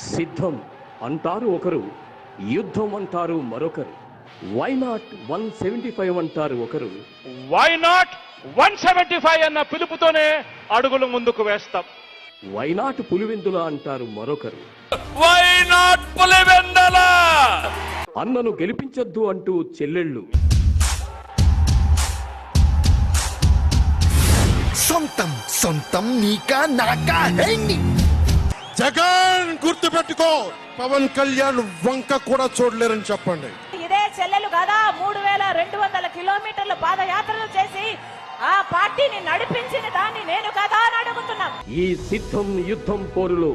సిద్ధం అంటారు ఒకరు, యుద్ధం అంటారు మరొకరు. వై నాట్ 175 అంటారు ఒకరు. వై నాట్ 175 అన్న పిలుపుతోనే అడుగులు ముందుకు వేస్తాం. వై నాట్ పులివెందుల అంటారు మరొకరు. Why not Pulivendula. అన్నను గెలిపించొద్దు అంటూ చెల్లెళ్ళు. సొంతం సొంతం నీకా నాకా హేండి. జగన్ గుర్తుపెట్టుకో, పవన్ కళ్యాణ్ వంక కూడా చూడలేరని చెప్పండి. ఇదే చెల్లెలు కదా 3200 కిలోమీటర్లు పాదయాత్రలు చేసి ఆ పార్టీని నడిపించిన దాన్ని నేను కదా అని అడుగుతున్నా. ఈ సిద్ధం యుద్ధం పోరులో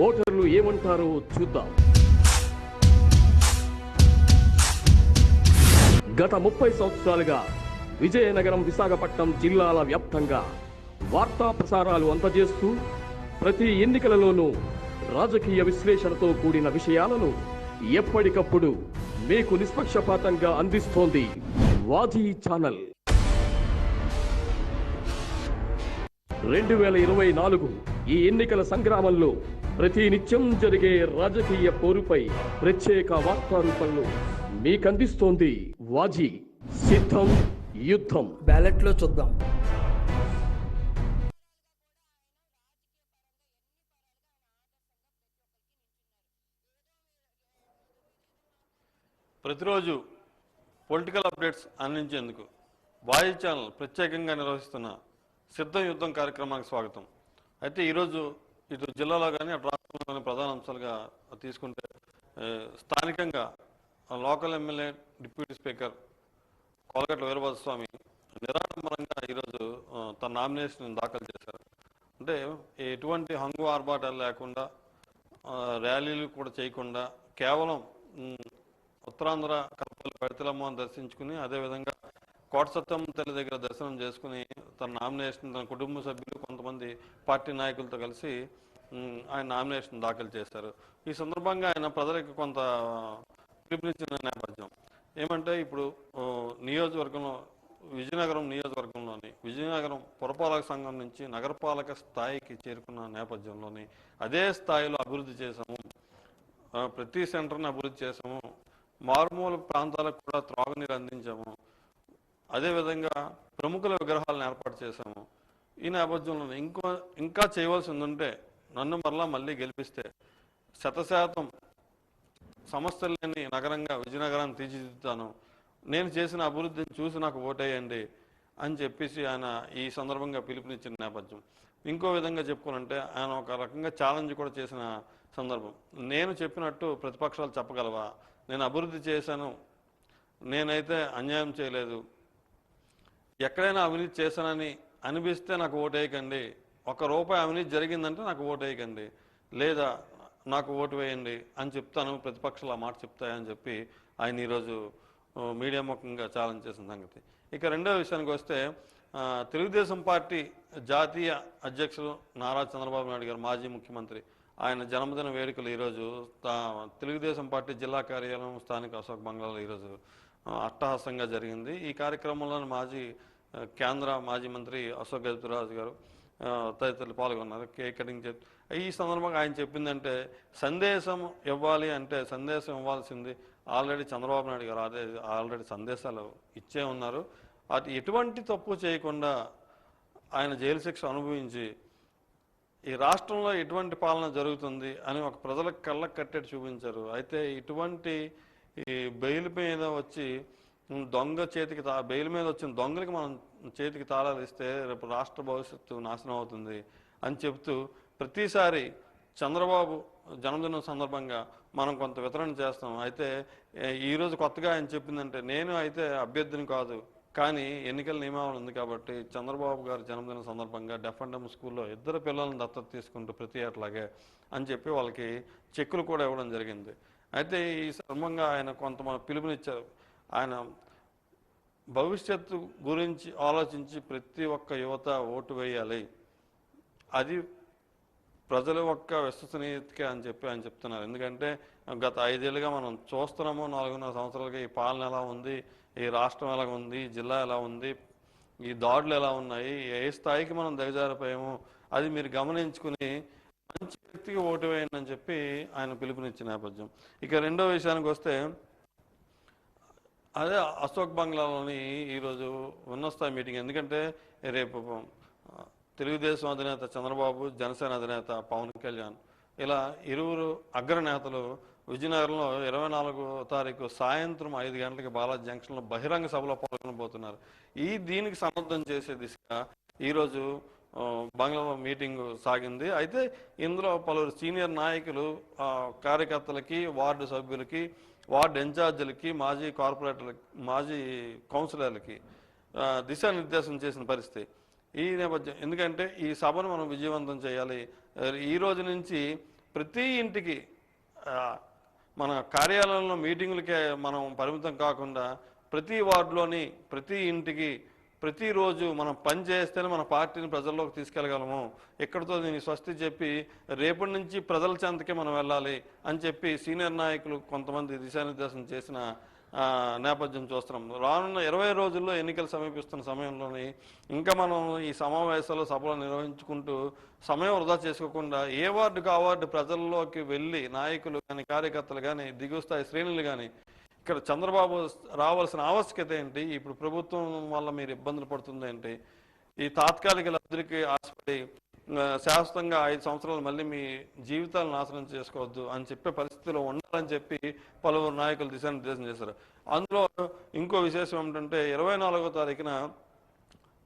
ఓటర్లు ఏమంటారో చూద్దాం. గత 30 సంవత్సరాలుగా విజయనగరం, విశాఖపట్నం జిల్లాల వ్యాప్తంగా వార్తా ప్రసారాలు అందజేస్తూ ప్రతి ఎన్నికలలోనూ రాజకీయ విశ్లేషణతో కూడిన విషయాలను ఎప్పటికప్పుడు మీకు నిష్పక్షపాతంగా అందిస్తోంది వాజీ ఛానల్. 2024 ఈ ఎన్నికల సంగ్రామంలో ప్రతి నిత్యం జరిగే రాజకీయ పోరుపై ప్రత్యేక వార్తా రూపంలో మీకందిస్తోంది వాజీ. సిద్ధం యుద్ధం. బ్యాలెట్ లో చూద్దాం. ప్రతిరోజు పొలిటికల్ అప్డేట్స్ అందించేందుకు వాజీ ఛానల్ ప్రత్యేకంగా నిర్వహిస్తున్న సిద్ధం యుద్ధం కార్యక్రమానికి స్వాగతం. అయితే ఈరోజు ఇటు జిల్లాలో కానీ అటు రాష్ట్రంలోని ప్రధాన అంశాలుగా తీసుకుంటే స్థానికంగా local MLA deputy speaker Kolagatla Veerabhadraswamy నిరాడంబరంగా ఈరోజు తన నామినేషన్ దాఖలు చేశారు. అంటే ఎటువంటి హంగు ఆర్భాటాలు లేకుండా, ర్యాలీలు కూడా చేయకుండా కేవలం ఉత్తరాంధ్ర కల్పల్లి పెడతలమ్మని దర్శించుకుని, అదేవిధంగా కోట సత్తమ్మ తల్లి దగ్గర దర్శనం చేసుకుని తన నామినేషన్ తన కుటుంబ సభ్యులు కొంతమంది పార్టీ నాయకులతో కలిసి ఆయన నామినేషన్ దాఖలు చేశారు. ఈ సందర్భంగా ఆయన ప్రజలకు కొంత పిలుపునిచ్చిన నేపథ్యం ఏమంటే, ఇప్పుడు నియోజకవర్గంలో విజయనగరం నియోజకవర్గంలోని విజయనగరం పురపాలక సంఘం నుంచి నగరపాలక స్థాయికి చేరుకున్న నేపథ్యంలోని అదే స్థాయిలో అభివృద్ధి చేశాము, ప్రతి సెంటర్ని అభివృద్ధి చేశాము, మారుమూల ప్రాంతాలకు కూడా త్రాగునీరు అందించాము, అదేవిధంగా ప్రముఖుల విగ్రహాలను ఏర్పాటు చేశాము. ఈ నేపథ్యంలో ఇంకా చేయవలసి ఉందంటే నన్ను మళ్ళీ గెలిపిస్తే 100% సమస్యలు లేని నగరంగా విజయనగరాన్ని తీర్చిదిద్దుతాను, నేను చేసిన అభివృద్ధిని చూసి నాకు ఓటేయండి అని చెప్పేసి ఆయన ఈ సందర్భంగా పిలుపునిచ్చిన నేపథ్యం. ఇంకో విధంగా చెప్పుకోనంటే ఆయన ఒక రకంగా ఛాలెంజ్ కూడా చేసిన సందర్భం. నేను చెప్పినట్టు ప్రతిపక్షాలు చెప్పగలవా? నేను అభివృద్ధి చేశాను, నేనైతే అన్యాయం చేయలేదు, ఎక్కడైనా అవినీతి చేశానని అనిపిస్తే నాకు ఓటేయకండి, ₹1 అవినీతి జరిగిందంటే నాకు ఓటేయకండి, లేదా నాకు ఓటు వేయండి అని చెప్తాను, ప్రతిపక్షాలు ఆ మాట చెప్తాయని చెప్పి ఆయన ఈరోజు మీడియా ముఖంగా ఛాలెంజ్ చేసిన సంగతి. ఇక రెండో విషయానికి వస్తే, తెలుగుదేశం పార్టీ జాతీయ అధ్యక్షులు నారా చంద్రబాబు నాయుడు గారు, మాజీ ముఖ్యమంత్రి, ఆయన జన్మదిన వేడుకలు ఈరోజు తెలుగుదేశం పార్టీ జిల్లా కార్యాలయం స్థానిక అశోక్ బంగ్లాలో ఈరోజు అట్టహాసంగా జరిగింది. ఈ కార్యక్రమంలో కేంద్ర మాజీ మంత్రి అశోక్ గజపతిరాజు గారు తదితరులు పాల్గొన్నారు. కేక్ కటింగ్ ఈ సందర్భంగా ఆయన చెప్పిందంటే, సందేశం ఇవ్వాలి అంటే సందేశం ఇవ్వాల్సింది ఆల్రెడీ చంద్రబాబు నాయుడు గారు ఆల్రెడీ సందేశాలు ఇచ్చే ఉన్నారు. అది ఎటువంటి తప్పు చేయకుండా ఆయన జైలు శిక్ష అనుభవించి ఈ రాష్ట్రంలో ఎటువంటి పాలన జరుగుతుంది అని ఒక ప్రజలకు కళ్ళకు కట్టేట్టు చూపించారు. అయితే ఇటువంటి ఈ బెయిల్ మీద వచ్చి దొంగ చేతికి బెయిల్ మీద వచ్చిన దొంగలకి మనం చేతికి తాళాలు ఇస్తే రేపు రాష్ట్ర భవిష్యత్తు నాశనం అవుతుంది అని చెప్తూ ప్రతిసారి చంద్రబాబు జన్మదినం సందర్భంగా మనం కొంత వితరణ చేస్తాం. అయితే ఈరోజు కొత్తగా ఆయన చెప్పిందంటే, నేను అయితే అభ్యర్థిని కాదు, కానీ ఎన్నికల నియమావళి ఉంది కాబట్టి చంద్రబాబు గారి జన్మదిన సందర్భంగా డెఫ్&ఎం స్కూల్లో 2 పిల్లలను దత్తత తీసుకుంటూ ప్రతి ఏట్లాగే అని చెప్పి వాళ్ళకి చెక్కులు కూడా ఇవ్వడం జరిగింది. అయితే ఈ సందర్భంగా ఆయన కొంత పిలుపునిచ్చారు. ఆయన భవిష్యత్తు గురించి ఆలోచించి ప్రతి ఒక్క యువత ఓటు వేయాలి, అది ప్రజల యొక్క విశ్వసనీయతకే అని చెప్పి ఆయన చెప్తున్నారు. ఎందుకంటే గత 5 ఏళ్ళుగా మనం చూస్తున్నాము, 4.5 సంవత్సరాలుగా ఈ పాలన ఎలా ఉంది, ఈ రాష్ట్రం ఎలా ఉంది, జిల్లా ఎలా ఉంది, ఈ దాడులు ఎలా ఉన్నాయి, ఏ స్థాయికి మనం దిగజారిపోయాము, అది మీరు గమనించుకుని మంచి వ్యక్తికి ఓటు వేయండి అని చెప్పి ఆయన పిలుపునిచ్చిన నేపథ్యం. ఇక రెండో విషయానికి వస్తే, అదే అశోక్ బంగ్లాలోని ఈరోజు ఉన్నతస్థాయి మీటింగ్. ఎందుకంటే రేపు తెలుగుదేశం అధినేత చంద్రబాబు, జనసేన అధినేత పవన్ కళ్యాణ్ ఇలా ఇరువురు అగ్రనేతలు విజయనగరంలో 24వ తారీఖు సాయంత్రం 5 గంటలకి బాలాజీ జంక్షన్లో బహిరంగ సభలో పాల్గొనబోతున్నారు. దీనికి సన్నద్ధం చేసే దిశగా ఈరోజు బంగ్లాలో మీటింగ్ సాగింది. అయితే ఇందులో పలువురు సీనియర్ నాయకులు, కార్యకర్తలకి, వార్డు సభ్యులకి, వార్డు ఇన్ఛార్జీలకి, మాజీ కార్పొరేటర్లకి, మాజీ కౌన్సిలర్లకి దిశానిర్దేశం చేసిన పరిస్థితి ఈ నేపథ్యం. ఎందుకంటే ఈ సభను మనం విజయవంతం చేయాలి. ఈ రోజు నుంచి ప్రతి ఇంటికి, మన కార్యాలయంలో మీటింగులకే మనం పరిమితం కాకుండా ప్రతి వార్డులోని ప్రతి ఇంటికి ప్రతిరోజు మనం పని చేస్తేనే మన పార్టీని ప్రజల్లోకి తీసుకెళ్ళగలము. ఎక్కడితో దీన్ని స్వస్తి చెప్పి రేపటి నుంచి ప్రజల చెంతకే మనం వెళ్ళాలి అని చెప్పి సీనియర్ నాయకులు కొంతమంది దిశానిర్దేశం చేసిన నేపథ్యం చూస్తున్నాం. రానున్న 20 రోజుల్లో ఎన్నికలు సమీపిస్తున్న సమయంలోని ఇంకా మనం ఈ సమావేశాలు, సభలు నిర్వహించుకుంటూ సమయం వృధా చేసుకోకుండా ఏ వార్డుకు ఆ వార్డు ప్రజల్లోకి వెళ్ళి నాయకులు కానీ, కార్యకర్తలు కానీ, దిగువ స్థాయి శ్రేణులు కానీ ఇక్కడ చంద్రబాబు రావాల్సిన ఆవశ్యకత ఏంటి, ఇప్పుడు ప్రభుత్వం వల్ల మీరు ఇబ్బందులు పడుతుంది ఏంటి, ఈ తాత్కాలిక లబ్ధికి ఆశపడి శాశ్వతంగా 5 సంవత్సరాలు మళ్ళీ మీ జీవితాలను నాశనం చేసుకోవద్దు అని చెప్పే పరిస్థితిలో ఉండాలని చెప్పి పలువురు నాయకులు దిశానిర్దేశం చేశారు. అందులో ఇంకో విశేషం ఏమిటంటే 24వ తారీఖున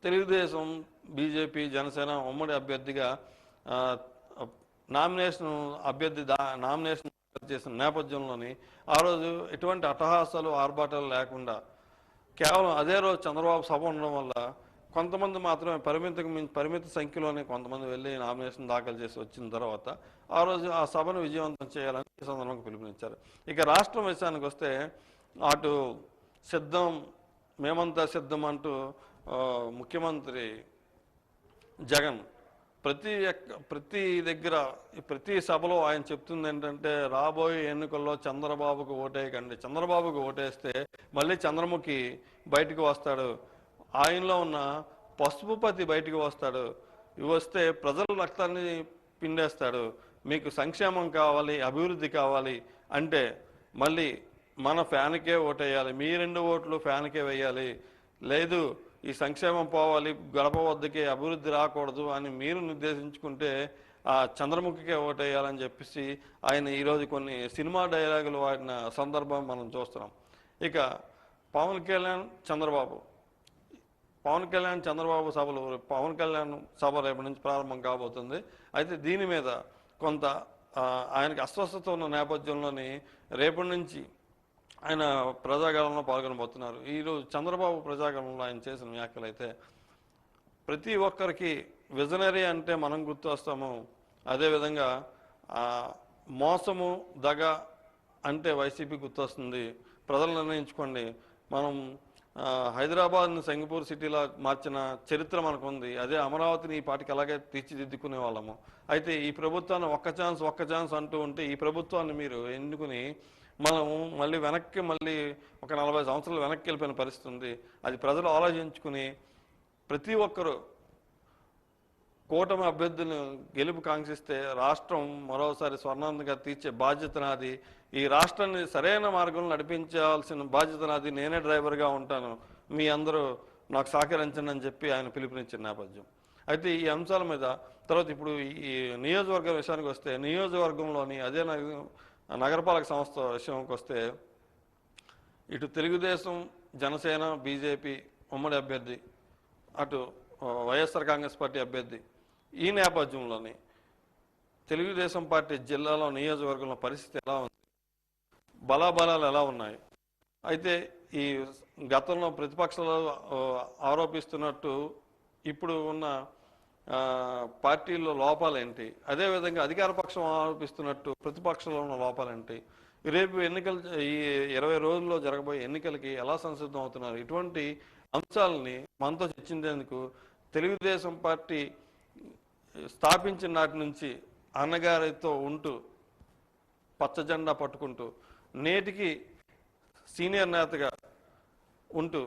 తెలుగుదేశం, బీజేపీ, జనసేన ఉమ్మడి అభ్యర్థిగా నామినేషన్ చేసిన నేపథ్యంలోని ఆ రోజు ఎటువంటి అట్టహాసాలు, ఆర్భాటాలు లేకుండా కేవలం అదే రోజు చంద్రబాబు సభ ఉండడం వల్ల కొంతమంది మాత్రమే పరిమిత సంఖ్యలోనే కొంతమంది వెళ్ళి నామినేషన్ దాఖలు చేసి వచ్చిన తర్వాత ఆ రోజు ఆ సభను విజయవంతం చేయాలని ఈ సందర్భంగా పిలుపునిచ్చారు. ఇక రాష్ట్రం విషయానికి వస్తే అటు సిద్ధం, మేమంతా సిద్ధం అంటూ ముఖ్యమంత్రి జగన్ ప్రతి దగ్గర ప్రతి సభలో ఆయన చెప్తుంది ఏంటంటే రాబోయే ఎన్నికల్లో చంద్రబాబుకు ఓటేయకండి, చంద్రబాబుకు ఓటేస్తే మళ్ళీ చంద్రముఖి బయటకు వస్తాడు, ఆయనలో ఉన్న పసుపు పతి బయటకు వస్తాడు, వస్తే ప్రజల రక్తాన్ని పిండేస్తాడు, మీకు సంక్షేమం కావాలి, అభివృద్ధి కావాలి అంటే మళ్ళీ మన ఫ్యాన్కే ఓటేయాలి, మీ 2 ఓట్లు ఫ్యాన్కే వేయాలి, లేదు ఈ సంక్షేమం పోవాలి, గడప వద్దకే అభివృద్ధి రాకూడదు అని మీరు నిర్దేశించుకుంటే ఆ చంద్రముఖికే ఓటేయాలని చెప్పేసి ఆయన ఈరోజు కొన్ని సినిమా డైలాగులు వాడిన సందర్భం మనం చూస్తున్నాం. ఇక పవన్ కళ్యాణ్ చంద్రబాబు సభలు, పవన్ కళ్యాణ్ సభ రేపటి నుంచి ప్రారంభం కాబోతుంది. అయితే దీని మీద కొంత ఆయనకి అస్వస్థత ఉన్న నేపథ్యంలోని రేపటి నుంచి ఆయన ప్రజాగణంలో పాల్గొనబోతున్నారు. ఈరోజు చంద్రబాబు ప్రజాగణంలో ఆయన చేసిన వ్యాఖ్యలు అయితే ప్రతి ఒక్కరికి విజనరీ అంటే మనం గుర్తు వస్తాము, అదేవిధంగా మోసము, దగ అంటే వైసీపీ గుర్తొస్తుంది. ప్రజలు నిర్ణయించుకోండి. మనం హైదరాబాద్ని సింగపూర్ సిటీలా మార్చిన చరిత్ర మనకు ఉంది. అదే అమరావతిని ఈ పాటికి అలాగే తీర్చిదిద్దుకునే వాళ్ళము. అయితే ఈ ప్రభుత్వాన్ని ఒక్క ఛాన్స్ అంటూ ఉంటే ఈ ప్రభుత్వాన్ని మీరు ఎన్నుకుని మనం మళ్ళీ ఒక 40 సంవత్సరాలు వెనక్కి వెళ్ళిపోయిన పరిస్థితి ఉంది. అది ప్రజలు ఆలోచించుకుని ప్రతి ఒక్కరూ కూటమి అభ్యర్థులను గెలుపు కాంక్షిస్తే రాష్ట్రం మరోసారి స్వర్ణాంధంగా తీర్చే బాధ్యత నాది, ఈ రాష్ట్రాన్ని సరైన మార్గంలో నడిపించాల్సిన బాధ్యత నాది, నేనే డ్రైవర్గా ఉంటాను, మీ అందరూ నాకు సహకరించండి అని చెప్పి ఆయన పిలుపునిచ్చిన నేపథ్యం. అయితే ఈ అంశాల మీద తర్వాత ఇప్పుడు ఈ నియోజకవర్గం విషయానికి వస్తే నియోజకవర్గంలోని అదే నగరపాలక సంస్థ విషయానికి వస్తే ఇటు తెలుగుదేశం, జనసేన, బీజేపీ ఉమ్మడి అభ్యర్థి, అటు వైఎస్ఆర్ కాంగ్రెస్ పార్టీ అభ్యర్థి. ఈ నేపథ్యంలోని తెలుగుదేశం పార్టీ జిల్లాలో నియోజకవర్గంలో పరిస్థితి ఎలా ఉంది, బలాబలాలు ఎలా ఉన్నాయి, అయితే ఈ గతంలో ప్రతిపక్షాలు ఆరోపిస్తున్నట్టు ఇప్పుడు ఉన్న పార్టీల్లో లోపాలేంటి, అదేవిధంగా అధికార పక్షం ఆరోపిస్తున్నట్టు ప్రతిపక్షంలో ఉన్న లోపాలేంటి, రేపు ఎన్నికలు ఈ 20 రోజుల్లో జరగబోయే ఎన్నికలకి ఎలా సంసిద్ధం అవుతున్నారు, ఇటువంటి అంశాలని మనతో చర్చించేందుకు తెలుగుదేశం పార్టీ స్థాపించిన నాటి నుంచి అన్నగారితో ఉంటూ పచ్చ జెండా పట్టుకుంటూ నేటికి సీనియర్ నేతగా ఉంటూ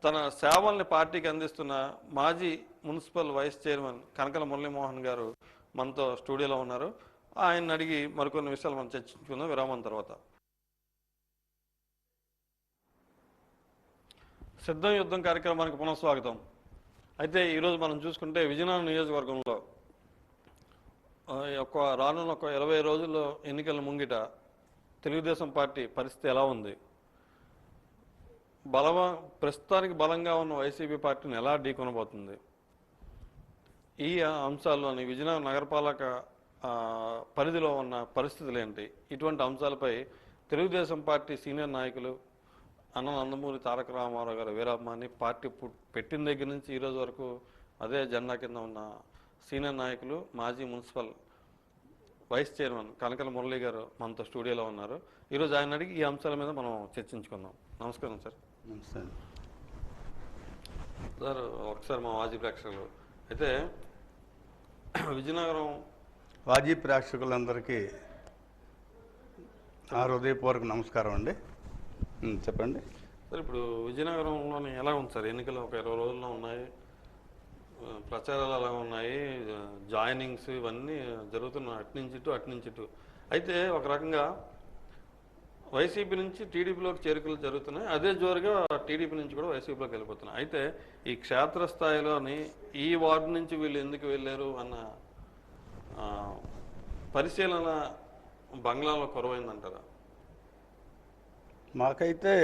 తన సేవల్ని పార్టీకి అందిస్తున్న మాజీ municipal vice chairman Kanakala Muralimohan గారు మనతో స్టూడియోలో ఉన్నారు. ఆయన అడిగి మరికొన్ని విషయాలు మనం చర్చించుకుందాం విరామం తర్వాత. సిద్ధం యుద్ధం కార్యక్రమానికి పునఃస్వాగతం. అయితే ఈరోజు మనం చూసుకుంటే విజయనగరం నియోజకవర్గంలో రానున్న 20 రోజుల్లో ఎన్నికల ముంగిట తెలుగుదేశం పార్టీ పరిస్థితి ఎలా ఉంది, ప్రస్తుతానికి బలంగా ఉన్న వైసీపీ పార్టీని ఎలా ఢీకొనబోతుంది, ఈ అంశాల్లోని విజయనగరం నగరపాలక పరిధిలో ఉన్న పరిస్థితులు ఏంటి, ఇటువంటి అంశాలపై తెలుగుదేశం పార్టీ సీనియర్ నాయకులు అన్న నందమూరి తారక రామారావు గారు వీరాభిమాని, పార్టీ పెట్టిన దగ్గర నుంచి ఈరోజు వరకు అదే జెండా కింద ఉన్న సీనియర్ నాయకులు మాజీ municipal vice chairman Kanakala Murali గారు మనతో స్టూడియోలో ఉన్నారు. ఈరోజు ఆయన అడిగి ఈ అంశాల మీద మనం చర్చించుకుందాం. నమస్కారం సార్. నమస్తే సార్, ఒకసారి మా మాజీ ప్రేక్షకులు అయితే విజయనగరం మాజీ ప్రేక్షకులందరికీ నా హృదయపూర్వక నమస్కారం అండి. చెప్పండి సార్. ఇప్పుడు విజయనగరంలోని ఎలా ఉంది సార్? ఎన్నికలు 20 రోజుల్లో ఉన్నాయి, ప్రచారాలు ఎలా ఉన్నాయి, జాయినింగ్స్ ఇవన్నీ జరుగుతున్నాయి అటు నుంచి ఇటు. అయితే ఒక రకంగా వైసీపీ నుంచి టీడీపీలోకి చేరికలు జరుగుతున్నాయి, అదే జోరుగా టీడీపీ నుంచి కూడా వైసీపీలోకి వెళ్ళిపోతున్నాయి. అయితే ఈ క్షేత్రస్థాయిలోని ఈ వార్డు నుంచి వీళ్ళు ఎందుకు వెళ్ళారు అన్న పరిశీలన బంగ్లాలో కొరవైందంటారా? మాకైతే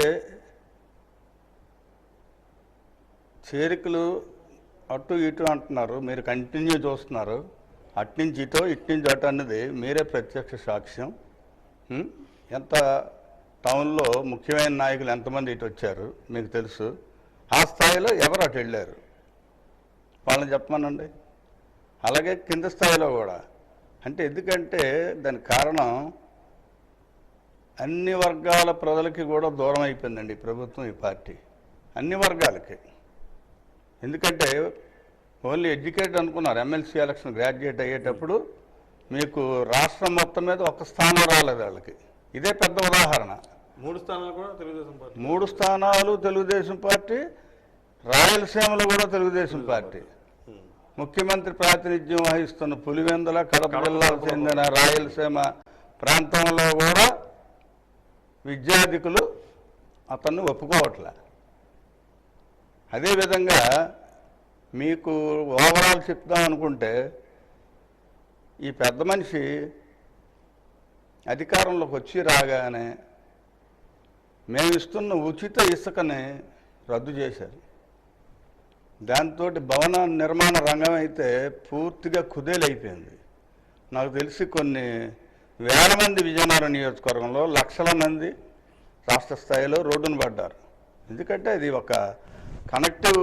చేరికలు అటు ఇటు అంటున్నారు, మీరు కంటిన్యూ చూస్తున్నారు. అట్నుంచి ఇటో ఇట్నుంచి అటు అన్నది మీరే ప్రత్యక్ష సాక్ష్యం. ఎంత టౌన్లో ముఖ్యమైన నాయకులు ఎంతమంది ఇటు వచ్చారు మీకు తెలుసు. ఆ స్థాయిలో ఎవరు అటు వెళ్ళారు వాళ్ళని చెప్పమనండి. అలాగే కింద స్థాయిలో కూడా. అంటే ఎందుకంటే దానికి కారణం అన్ని వర్గాల ప్రజలకి కూడా దూరం అయిపోయిందండి ఈ ప్రభుత్వం, ఈ పార్టీ అన్ని వర్గాలకి. ఎందుకంటే ఓన్లీ ఎడ్యుకేటెడ్ అనుకున్నారు. ఎమ్మెల్సీ ఎలక్షన్ గ్రాడ్యుయేట్ అయ్యేటప్పుడు మీకు రాష్ట్రం మొత్తం మీద ఒక్క స్థానం రాలేదు వాళ్ళకి. ఇదే పెద్ద ఉదాహరణ. 3 స్థానాలు కూడా తెలుగుదేశం పార్టీ, 3 స్థానాలు తెలుగుదేశం పార్టీ, రాయలసీమలో కూడా తెలుగుదేశం పార్టీ. ముఖ్యమంత్రి ప్రాతినిధ్యం వహిస్తున్న పులివెందుల, కడప జిల్లాకు చెందిన రాయలసీమ ప్రాంతంలో కూడా విద్యార్థికులు అతన్ని ఒప్పుకోవట్లే. అదేవిధంగా మీకు ఓవరాల్ చెప్దాం అనుకుంటే ఈ పెద్ద మనిషి అధికారంలోకి వచ్చి రాగానే మేము ఇస్తున్న ఉచిత ఇసుకని రద్దు చేశారు. దాంతో భవన నిర్మాణ రంగం అయితే పూర్తిగా కుదేలైపోయింది. నాకు తెలిసి కొన్ని వేల మంది విజయనగరం నియోజకవర్గంలో లక్షల మంది రాష్ట్ర స్థాయిలో రోడ్డును పడ్డారు. ఎందుకంటే అది ఒక కనెక్టివ్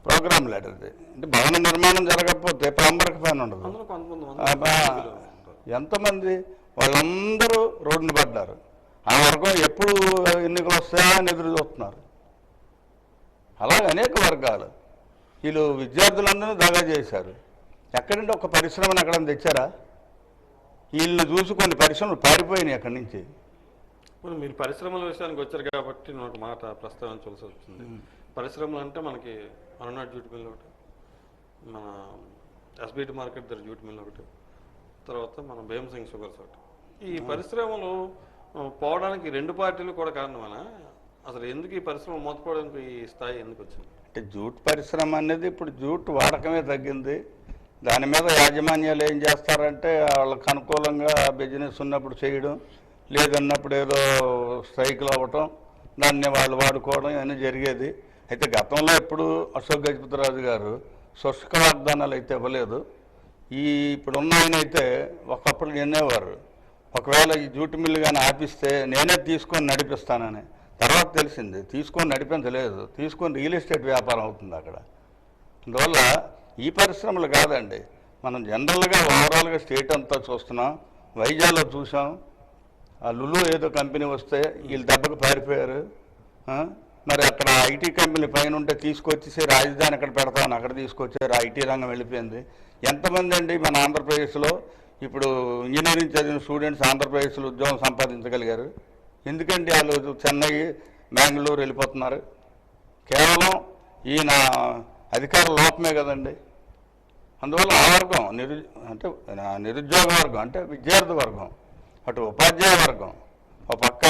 ప్రోగ్రామ్ లాంటిది. అంటే భవన నిర్మాణం జరగకపోతే ప్లంబర్కి పని ఉండదు. ఎంతమంది వాళ్ళందరూ రోడ్డును పడ్డారు. ఆ వర్గం ఎప్పుడు ఎన్నికలు వస్తాయా అని ఎదురు చూస్తున్నారు. అలాగే అనేక వర్గాలు వీళ్ళు విద్యార్థులందరూ దగా చేశారు. ఎక్కడంటే ఒక పరిశ్రమను ఎక్కడైనా తెచ్చారా? వీళ్ళని చూసి కొన్ని పరిశ్రమలు పారిపోయినాయి అక్కడి నుంచి. ఇప్పుడు మీరు పరిశ్రమల విషయానికి వచ్చారు కాబట్టి నేను ఒక మాట ప్రస్తావించవలసి వచ్చింది. పరిశ్రమలు అంటే మనకి అరుణాట్ జ్యూట్ మిల్ ఒకటి, మన ఎస్బీటీ మార్కెట్ దగ్గర జ్యూట్ మిల్ ఒకటి, తర్వాత మన భీమసింగ్ షుగర్స్ ఒకటి. ఈ పరిశ్రమలు పోవడానికి 2 పార్టీలు కూడా కారణమేనా? అసలు ఎందుకు ఈ పరిశ్రమ మూతపోవడానికి ఈ స్థాయి ఎందుకు వచ్చింది? అంటే జూట్ పరిశ్రమ అనేది ఇప్పుడు జూట్ వాడకమే తగ్గింది. దాని మీద యాజమాన్యాలు ఏం చేస్తారంటే వాళ్ళకి అనుకూలంగా బిజినెస్ ఉన్నప్పుడు చేయడం, లేదన్నప్పుడు ఏదో స్ట్రైకులు అవ్వటం, దాన్ని వాళ్ళు వాడుకోవడం ఇవన్నీ జరిగేది. అయితే గతంలో ఎప్పుడు అశోక్ గజపతిరాజు గారు శుష్క వాగ్దానాలు అయితే ఇవ్వలేదు. ఇప్పుడున్న ఆయన అయితే ఒకప్పుడు ఎన్నేవారు, ఒకవేళ ఈ జూటు మిల్లు కానీ ఆపిస్తే నేనే తీసుకొని నడిపిస్తానని. తర్వాత తెలిసింది తీసుకొని నడిపించలేదు, తీసుకొని రియల్ ఎస్టేట్ వ్యాపారం అవుతుంది అక్కడ. అందువల్ల ఈ పరిశ్రమలు కాదండి, మనం జనరల్గా ఓవరాల్గా స్టేట్ అంతా చూస్తున్నాం. వైజాగ్లో చూసాం, ఆ లులు ఏదో కంపెనీ వస్తే వీళ్ళు దెబ్బకు పారిపోయారు. మరి అక్కడ ఐటీ కంపెనీ పైన ఉంటే తీసుకొచ్చేసి రాజధాని అక్కడ పెడతామని అక్కడ తీసుకొచ్చారు. ఐటీ రంగం వెళ్ళిపోయింది. ఎంతమంది అండి మన ఆంధ్రప్రదేశ్లో ఇప్పుడు ఇంజనీరింగ్ చదివిన స్టూడెంట్స్ ఆంధ్రప్రదేశ్లో ఉద్యోగం సంపాదించగలిగారు? ఎందుకంటే వాళ్ళు చెన్నై, బెంగళూరు వెళ్ళిపోతున్నారు. కేవలం ఈయన అధికార లోపమే కదండి. అందువల్ల ఆ వర్గం నిరుద్యోగ వర్గం అంటే విద్యార్థి వర్గం, అటు ఉపాధ్యాయ వర్గం, ఒక పక్క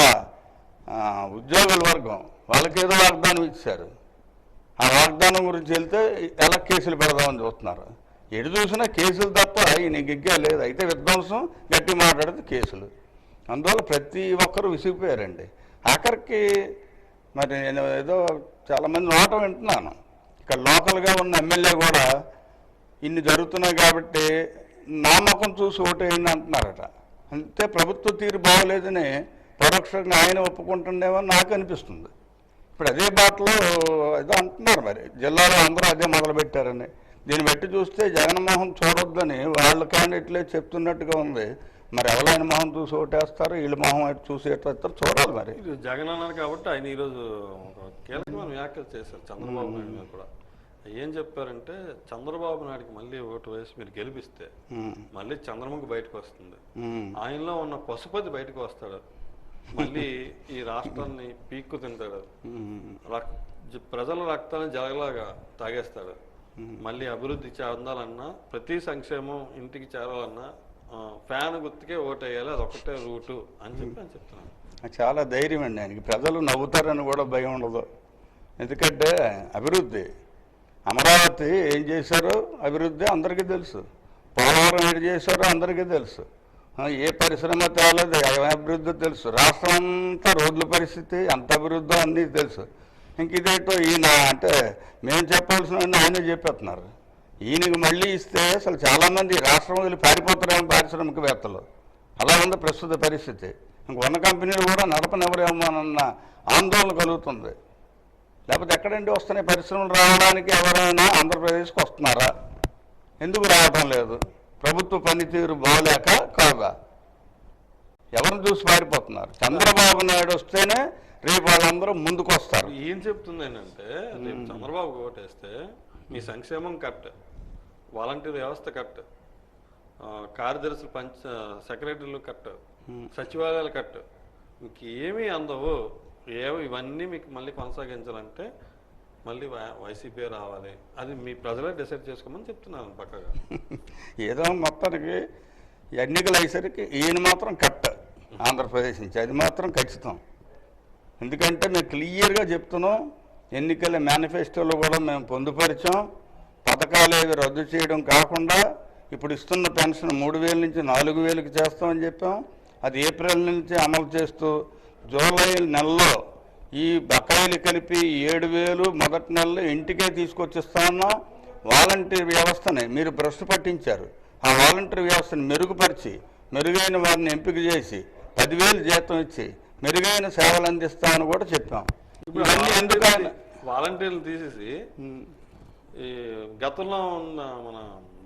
ఉద్యోగుల వర్గం, వాళ్ళకేదో వాగ్దానం ఇచ్చారు. ఆ వాగ్దానం గురించి వెళ్తే ఎలా కేసులు పెడదామని చూస్తున్నారు. ఎటు చూసినా కేసులు తప్ప ఈయన గిగ్గే లేదు. అయితే విధ్వంసం, గట్టి మాట్లాడితే కేసులు. అందువల్ల ప్రతి ఒక్కరూ విసిగిపోయారండి. ఆఖరికి మరి నేను ఏదో చాలామంది నోట వింటున్నాను, ఇక్కడ లోకల్గా ఉన్న ఎమ్మెల్యే కూడా ఇన్ని జరుగుతున్నాయి కాబట్టి నామకం చూసి ఓటేయండి అంటున్నారట. అంటే ప్రభుత్వ తీరు బాగోలేదని పరోక్షంగా ఆయన ఒప్పుకుంటుండేమో నాకు అనిపిస్తుంది. ఇప్పుడు అదే బాటలో ఏదో అంటున్నారు, మరి జిల్లాలో అందరూ అదే మొదలుపెట్టారని. దీన్ని బట్టి చూస్తే జగన్మోహన్ చూడొద్దని వాళ్ళ క్యాండిడేట్లే చెప్తున్నట్టుగా ఉంది. మరి ఎవరైనా మొహం చూసి ఓటేస్తారు, వీళ్ళ మొహం చూసి ఎట్లా చూడాలి. మరి జగన్ అన్నారు కాబట్టి ఆయన ఈరోజు ఒక కీలకమైన వ్యాఖ్యలు చేశారు చంద్రబాబు నాయుడు గారు కూడా. ఏం చెప్పారంటే, చంద్రబాబు నాయుడికి మళ్ళీ ఓటు వేసి మీరు గెలిపిస్తే మళ్ళీ చంద్రముఖి బయటకు వస్తుంది, ఆయనలో ఉన్న పశుపతి బయటకు వస్తాడు, మళ్ళీ ఈ రాష్ట్రాన్ని పీక్కు తింటాడు, ప్రజల రక్తాన్ని జరగలాగా తాగేస్తాడు, మళ్ళీ అభివృద్ధి చెందాలన్నా ప్రతి సంక్షేమం ఇంటికి చేరాలన్నా ఫ్యాన్ గుర్తుకే ఓటు వేయాలి, అదొకటే రూటు అని చెప్తున్నాను. చాలా ధైర్యం అండి ఆయనకి. ప్రజలు నవ్వుతారని కూడా భయం ఉండదు. ఎందుకంటే అభివృద్ధి, అమరావతి ఏం చేశారో అభివృద్ధి అందరికీ తెలుసు, పోలవరం ఏం చేశారో అందరికీ తెలుసు, ఏ పరిశ్రమ తేలేదు అభివృద్ధి తెలుసు, రాష్ట్రం అంతా రోడ్ల పరిస్థితి ఎంత అభివృద్ధో అన్నీ తెలుసు. ఇంక ఇదేంటో ఈయన అంటే మేము చెప్పాల్సిన ఆయనే చెప్పేస్తున్నారు. ఈయనకి మళ్ళీ ఇస్తే అసలు చాలామంది రాష్ట్రం వదిలి పారిపోతారేమో పారిశ్రామికవేత్తలు. అలా ఉంది ప్రస్తుత పరిస్థితి. ఇంక ఉన్న కంపెనీలు కూడా నడపనివ్వరేమో అన్న ఆందోళన కలుగుతుంది. లేకపోతే ఎక్కడండి వస్తున్నాయి పరిశ్రమలు? రావడానికి ఎవరైనా ఆంధ్రప్రదేశ్కి వస్తున్నారా? ఎందుకు రావటం లేదు? ప్రభుత్వ పనితీరు బాగోలేక కాదా? ఎవరిని చూసి పారిపోతున్నారు? చంద్రబాబు నాయుడు వస్తేనే రేపు వాళ్ళందరూ ముందుకు వస్తారు. ఏం చెప్తుంది ఏంటంటే, రేపు చంద్రబాబు ఓటేస్తే మీ సంక్షేమం కట్, వాలంటీర్ వ్యవస్థ కట్, కార్యదర్శులు సెక్రటరీలు కట్, సచివాలయాలు కట్, ఇంకేమీ అందవు. ఇవన్నీ మీకు మళ్ళీ కొనసాగించాలంటే మళ్ళీ వైసీపీ రావాలి. అది మీ ప్రజలే డిసైడ్ చేసుకోమని చెప్తున్నాను పక్కగా. ఏదో మొత్తానికి ఎన్నికలు అయ్యేసరికి ఈయన మాత్రం కట్ ఆంధ్రప్రదేశ్ నుంచి, అది మాత్రం ఖచ్చితం. ఎందుకంటే మేము క్లియర్గా చెప్తున్నాం, ఎన్నికల మేనిఫెస్టోలో కూడా మేము పొందుపరిచాం. పథకాలు ఏవి రద్దు చేయడం కాకుండా ఇప్పుడు ఇస్తున్న పెన్షన్ 3,000 నుంచి 4,000కి చేస్తామని చెప్పాం. అది ఏప్రిల్ నుంచి అమలు చేస్తూ జూలై నెలలో ఈ బకాయిలు కలిపి 7,000 మొదటి నెలలో ఇంటికే తీసుకొచ్చిస్తామన్నా. వాలంటీర్ వ్యవస్థని మీరు భ్రష్టు పట్టించారు. ఆ వాలంటీర్ వ్యవస్థను మెరుగుపరిచి మెరుగైన వారిని ఎంపిక చేసి 10,000 జీతం ఇచ్చి మెరుగైన సేవలు అందిస్తామని కూడా చెప్పాం. ఇవన్నీ ఎందుకని వాలంటీర్లు తీసేసి ఈ గతంలో ఉన్న మన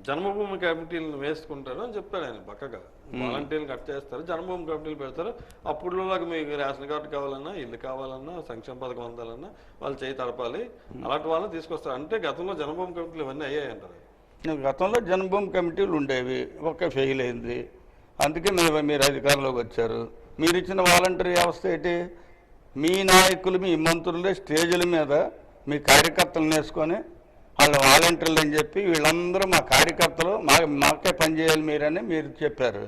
జన్మభూమి కమిటీలను వేసుకుంటారు అని చెప్పాడు ఆయన పక్కగా. వాలంటీర్లు కట్ చేస్తారు, జన్మభూమి కమిటీలు పెడతారు. అప్పుడులాగా మీకు రేషన్ కార్డు కావాలన్నా, ఇల్లు కావాలన్నా, సంక్షేమ పథకం అందాలన్నా వాళ్ళు చేయి తడపాలి, అలాంటి వాళ్ళని తీసుకొస్తారు. అంటే గతంలో జన్మభూమి కమిటీలు ఇవన్నీ అయ్యాయి అంటారు. గతంలో జన్మభూమి కమిటీలు ఉండేవి, ఒక్క ఫెయిల్ అయింది. అందుకే మీరు అధికారంలోకి వచ్చారు. మీరు ఇచ్చిన వాలంటీర్ వ్యవస్థ ఏంటి? మీ నాయకులు, మీ మంత్రులే స్టేజీల మీద మీ కార్యకర్తలను వేసుకొని వాళ్ళు వాలంటీర్లు అని చెప్పి వీళ్ళందరూ మా కార్యకర్తలు, మాకే పనిచేయాలి మీరని మీరు చెప్పారు.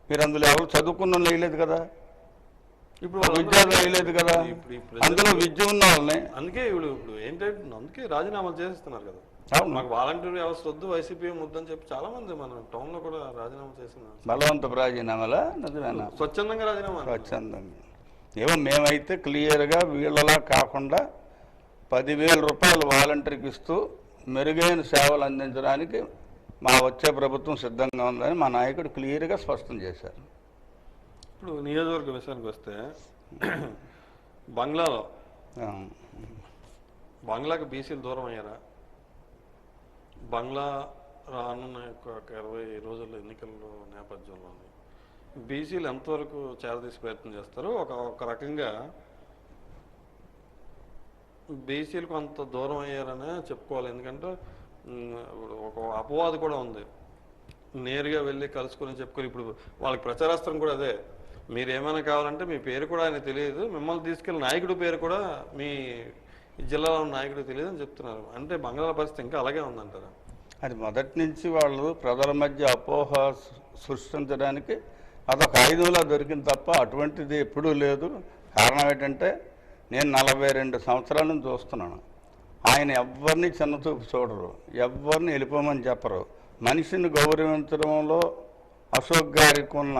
మీరు అందులో ఎవరు చదువుకున్న వేయలేదు కదా, ఇప్పుడు విద్యార్థులు వేయలేదు కదా, అందులో విద్య ఉన్న వాళ్ళని. అందుకే ఇప్పుడు ఏంటంటే అందుకే రాజీనామాలు చేస్తున్నారు కదా. మాకు వాలంటీర్ వ్యవస్థ వద్దు, వైసీపీ వద్దని చెప్పి చాలా మంది మన టౌన్ లో కూడా రాజీనామా చేస్తున్నారు. బలవంతపు రాజీనామాలా? స్వచ్ఛందంగా రాజీనామా. స్వచ్ఛందంగా ఏమో మేమైతే క్లియర్గా వీళ్ళలా కాకుండా 10,000 రూపాయలు వాలంటీర్కి ఇస్తూ మెరుగైన సేవలు అందించడానికి మా వచ్చే ప్రభుత్వం సిద్ధంగా ఉందని మా నాయకుడు క్లియర్గా స్పష్టం చేశారు. ఇప్పుడు నియోజకవర్గ విషయానికి వస్తే బంగ్లాకి బీసీలు దూరం అయ్యారా? బంగ్లా రానున్న 20 రోజుల ఎన్నికల నేపథ్యంలో బీసీలు ఎంతవరకు చేరదీసే ప్రయత్నం చేస్తారో ఒక రకంగా బీసీలు కొంత దూరం అయ్యారనే చెప్పుకోవాలి. ఎందుకంటే ఒక అపవాదు కూడా ఉంది, నేరుగా వెళ్ళి కలుసుకొని చెప్పుకొని. ఇప్పుడు వాళ్ళకి ప్రచారాస్త్రం కూడా అదే, మీరు ఏమైనా కావాలంటే మీ పేరు కూడా ఆయన తెలియదు, మిమ్మల్ని తీసుకెళ్ళిన నాయకుడి పేరు కూడా మీ జిల్లాలో ఉన్న నాయకుడికి తెలియదు అని చెప్తున్నారు. అంటే బంగాళాల పరిస్థితి ఇంకా అలాగే ఉందంటారా? అది మొదటి నుంచి వాళ్ళు ప్రజల మధ్య అపోహ సృష్టించడానికి అదొక ఆయుధంలా దొరికింది తప్ప అటువంటిది ఎప్పుడూ లేదు. కారణం ఏంటంటే నేను 42 సంవత్సరాల నుంచి చూస్తున్నాను. ఆయన ఎవరిని చిన్నచూపు చూడరు, ఎవరిని వెళ్ళిపోమని చెప్పరు. మనిషిని గౌరవించడంలో అశోక్ గారికి ఉన్న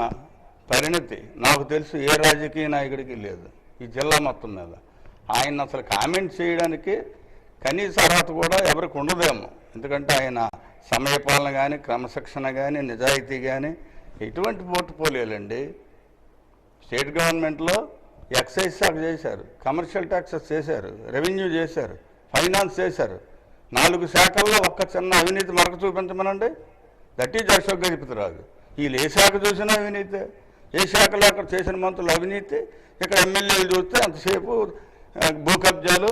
పరిణతి నాకు తెలిసి ఏ రాజకీయ నాయకుడికి లేదు ఈ జిల్లా మొత్తం మీద. ఆయన అసలు కామెంట్ చేయడానికి కనీస అర్హత కూడా ఎవరికి ఉండదేమో. ఎందుకంటే ఆయన సమయపాలన కానీ, క్రమశిక్షణ కానీ, నిజాయితీ కానీ ఎటువంటి పోర్ట్ఫోలియోలండి. స్టేట్ గవర్నమెంట్లో ఎక్సైజ్ శాఖ చేశారు, కమర్షియల్ ట్యాక్సెస్ చేశారు, రెవెన్యూ చేశారు, ఫైనాన్స్ చేశారు. 4 శాఖల్లో ఒక్క చిన్న అవినీతి మరక చూపించమనండి. That is Ashok Gajapathiraju. వీళ్ళు ఏ శాఖ చూసినా అవినీతి, ఏ శాఖలో అక్కడ చేసిన మంత్రులు అవినీతి. ఇక్కడ ఎమ్మెల్యేలు చూస్తే అంతసేపు భూ కబ్జాలు,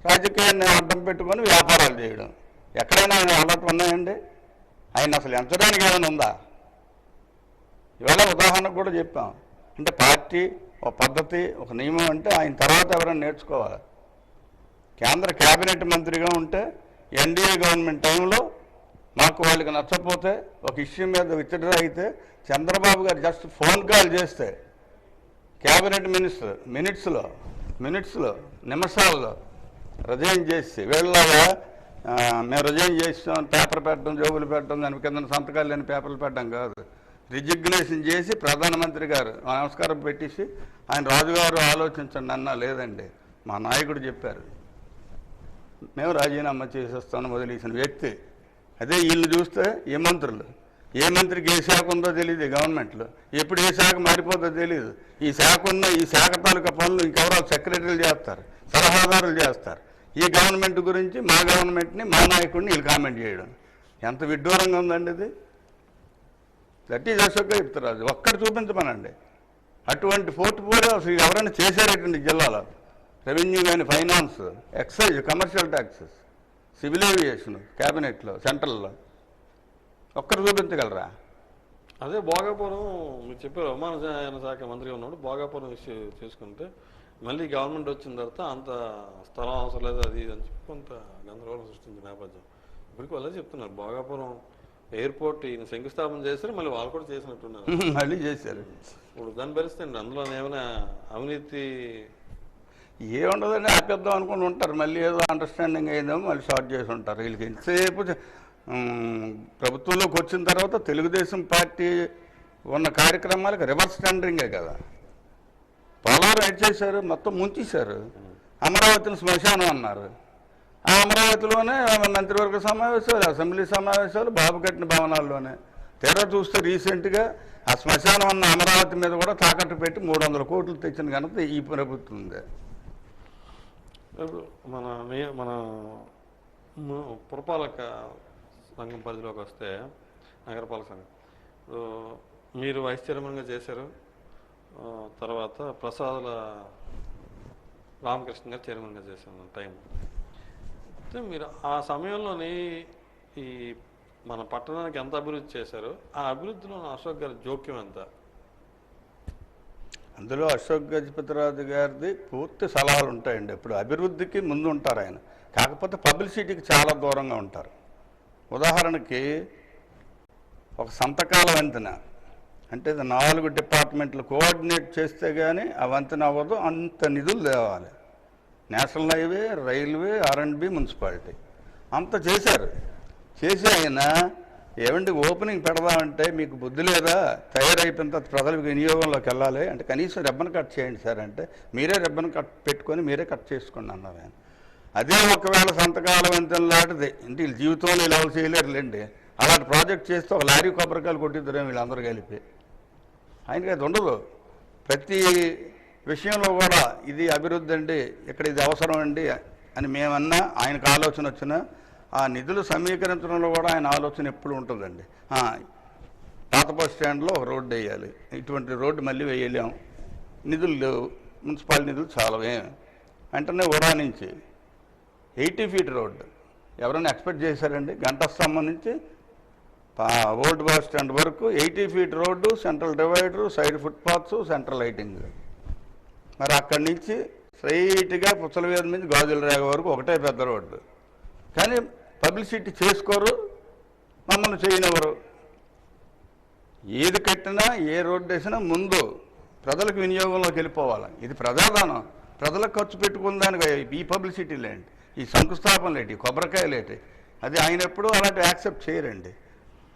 రాజకీయాన్ని అడ్డం పెట్టుకొని వ్యాపారాలు చేయడం. ఎక్కడైనా ఆయన అలవాటు ఉన్నాయండి? ఆయన అసలు ఎంచడానికి ఏమైనా ఉందా? ఇవాళ ఉదాహరణకు కూడా చెప్పాం. అంటే పార్టీ ఒక పద్ధతి, ఒక నియమం అంటే ఆయన తర్వాత ఎవరైనా నేర్చుకోవాలి. కేంద్ర కేబినెట్ మంత్రిగా ఉంటే ఎన్డీఏ గవర్నమెంట్ టైంలో మాకు వాళ్ళకి నచ్చకపోతే ఒక ఇష్యూ మీద విత్డ్రా అయితే చంద్రబాబు గారు జస్ట్ ఫోన్ కాల్ చేస్తే కేబినెట్ మినిట్స్లో నిమిషాల్లో రిజైన్ చేసి వీళ్ళలాగా మేము రిజైన్ చేస్తాం పేపర్ పెట్టడం, జోబులు పెట్టడం, దాని కింద సంతకాలు లేని పేపర్లు పెట్టడం కాదు. రిజిగ్నేషన్ చేసి ప్రధానమంత్రి గారు నమస్కారం పెట్టేసి ఆయన రాజుగారు ఆలోచించండి అన్నా. లేదండి, మా నాయకుడు చెప్పారు మేము రాజీనామా చేసేస్తాను వదిలేసిన వ్యక్తి. అదే వీళ్ళు చూస్తే ఏ మంత్రికి ఏ శాఖ ఉందో తెలియదు గవర్నమెంట్లో, ఎప్పుడు ఏ శాఖ మారిపోతుందో తెలియదు. ఈ శాఖ తాలూకా పనులు ఇంకెవరో సెక్రటరీలు చేస్తారు, సలహాదారులు చేస్తారు. ఈ గవర్నమెంట్ గురించి మా గవర్నమెంట్ని, మా నాయకుడిని వీళ్ళు కామెంట్ చేయడం ఎంత విడ్డూరంగా ఉందండి ఇది. That is Ashok Gajapathiraju. ఒక్కటి చూపించమనండి. అటువంటి పోర్ట్ఫోలియో అసలు ఎవరైనా చేశారేటండి జిల్లాలో? రెవెన్యూ కానీ, finance, excise, commercial taxes, civil aviation, క్యాబినెట్లో, సెంట్రల్లో ఒక్కరు చూపించగలరా? అదే భోగాపురం మీరు చెప్పారు, విమానయాన శాఖ మంత్రిగా ఉన్నప్పుడు భోగాపురం ఇష్యూ చేసుకుంటే మళ్ళీ గవర్నమెంట్ వచ్చిన తర్వాత అంత స్థలం అవసరం లేదు అది అని చెప్పి కొంత గందరగోళం సృష్టించిన నేపథ్యం. ఇప్పటికి వాళ్ళే చెప్తున్నారు భోగాపురం ఎయిర్పోర్ట్ ఈయన శంకుస్థాపన చేశారు, మళ్ళీ వాళ్ళు కూడా చేసినట్టున్నారు. మళ్ళీ చేశారు. ఇప్పుడు దాన్ని భరిస్తుంది అందులో ఏమైనా అవినీతి ఏముండదని ఆపేద్దాం అనుకుని ఉంటారు. మళ్ళీ ఏదో అండర్స్టాండింగ్ అయిందేమో మళ్ళీ షార్ట్ చేసి ఉంటారు. వీళ్ళకి ఎంతసేపు ప్రభుత్వంలోకి వచ్చిన తర్వాత తెలుగుదేశం పార్టీ ఉన్న కార్యక్రమాలకు రివర్స్ టెండరింగే కదా. పోలవరం ఎడ్ చేశారు, మొత్తం ముంచేశారు. అమరావతిని శ్మశానం అన్నారు. ఆ అమరావతిలోనే మంత్రివర్గ సమావేశాలు, అసెంబ్లీ సమావేశాలు బాబు కట్టిన భవనాల్లోనే. తెర చూస్తే రీసెంట్గా ఆ శ్మశానం అన్న అమరావతి మీద కూడా తాకట్టు పెట్టి 300 కోట్లు తెచ్చిన ఘనత ఈ ప్రభుత్వం ఉంది. మన పురపాలక సంఘం పరిధిలోకి వస్తే నగరపాలక సంఘం మీరు వైస్ చైర్మన్గా చేశారు, తర్వాత ప్రసాదుల రామకృష్ణ గారు చైర్మన్గా చేశారు టైం. అయితే మీరు ఆ సమయంలోని ఈ మన పట్టణానికి ఎంత అభివృద్ధి చేశారో ఆ అభివృద్ధిలో అశోక్ గారి జోక్యం ఎంత? అందులో అశోక్ గజపతిరాజు గారిది పూర్తి సలహాలు ఉంటాయండి. ఇప్పుడు అభివృద్ధికి ముందు ఉంటారు ఆయన, కాకపోతే పబ్లిసిటీకి చాలా దూరంగా ఉంటారు. ఉదాహరణకి ఒక సంతకాల వంతెన అంటే 4 డిపార్ట్మెంట్లు కోఆర్డినేట్ చేస్తే కానీ ఆ వంతెన అవ్వదు, అంత నిధులు తేవాలి. National highway, railway, R&B, municipality అంత చేశారు. చేసి ఆయన ఏమంటే ఓపెనింగ్ పెడదామంటే మీకు బుద్ధి లేదా, తయారైపోయిన తర్వాత ప్రజలకు వినియోగంలోకి వెళ్ళాలి అంటే కనీసం రెబ్బన్ కట్ చేయండి సార్ అంటే మీరే రెబ్బన్ కట్ పెట్టుకొని మీరే కట్ చేసుకోండి అన్నారు ఆయన. అదే ఒకవేళ సంతకాల వంతెన లాంటిది అంటే వీళ్ళు జీవితంలో ఇలా చేయలేరులేండి, అలాంటి ప్రాజెక్ట్ చేస్తే ఒక లారీ కొబ్బరికాయలు కొట్టిద్దరేమో వీళ్ళందరూ కలిపి. ఆయనకి అది ఉండదు. ప్రతి విషయంలో కూడా ఇది అభివృద్ధి అండి, ఇక్కడ ఇది అవసరం అండి అని మేమన్నా ఆయనకు ఆలోచన వచ్చినా ఆ నిధులు సమీకరించడంలో కూడా ఆయన ఆలోచన ఎప్పుడు ఉంటుందండి. పాత బస్ స్టాండ్లో ఒక రోడ్డు వేయాలి, ఇటువంటి రోడ్డు మళ్ళీ వేయలేము, నిధులు లేవు, మున్సిపాలిటీ నిధులు చాలవే వెంటనే ఉడా నుంచి 80 ఫీట్ రోడ్డు ఎవరైనా ఎక్స్పెక్ట్ చేశారండి? గంట స్తంభం నుంచి ఓల్డ్ బస్ స్టాండ్ వరకు 80 feet road, central divider, side footpaths, central lighting. మరి అక్కడి నుంచి స్ట్రైట్గా పుచ్చలవేది నుంచి గాజుల రేగ వరకు ఒకటే పెద్ద రోడ్డు. కానీ పబ్లిసిటీ చేసుకోరు, మమ్మల్ని చేయనివ్వరు. ఏది కట్టినా ఏ రోడ్డు వేసినా ముందు ప్రజలకు వినియోగంలోకి వెళ్ళిపోవాలి. ఇది ప్రజాదానం. ప్రజలకు ఖర్చు పెట్టుకుందానికి ఈ పబ్లిసిటీలు ఏంటి, ఈ శంకుస్థాపనలు ఏంటి, ఈ కొబ్బరికాయలు ఏంటి, అది ఆయన ఎప్పుడూ అలాంటి యాక్సెప్ట్ చేయరండి.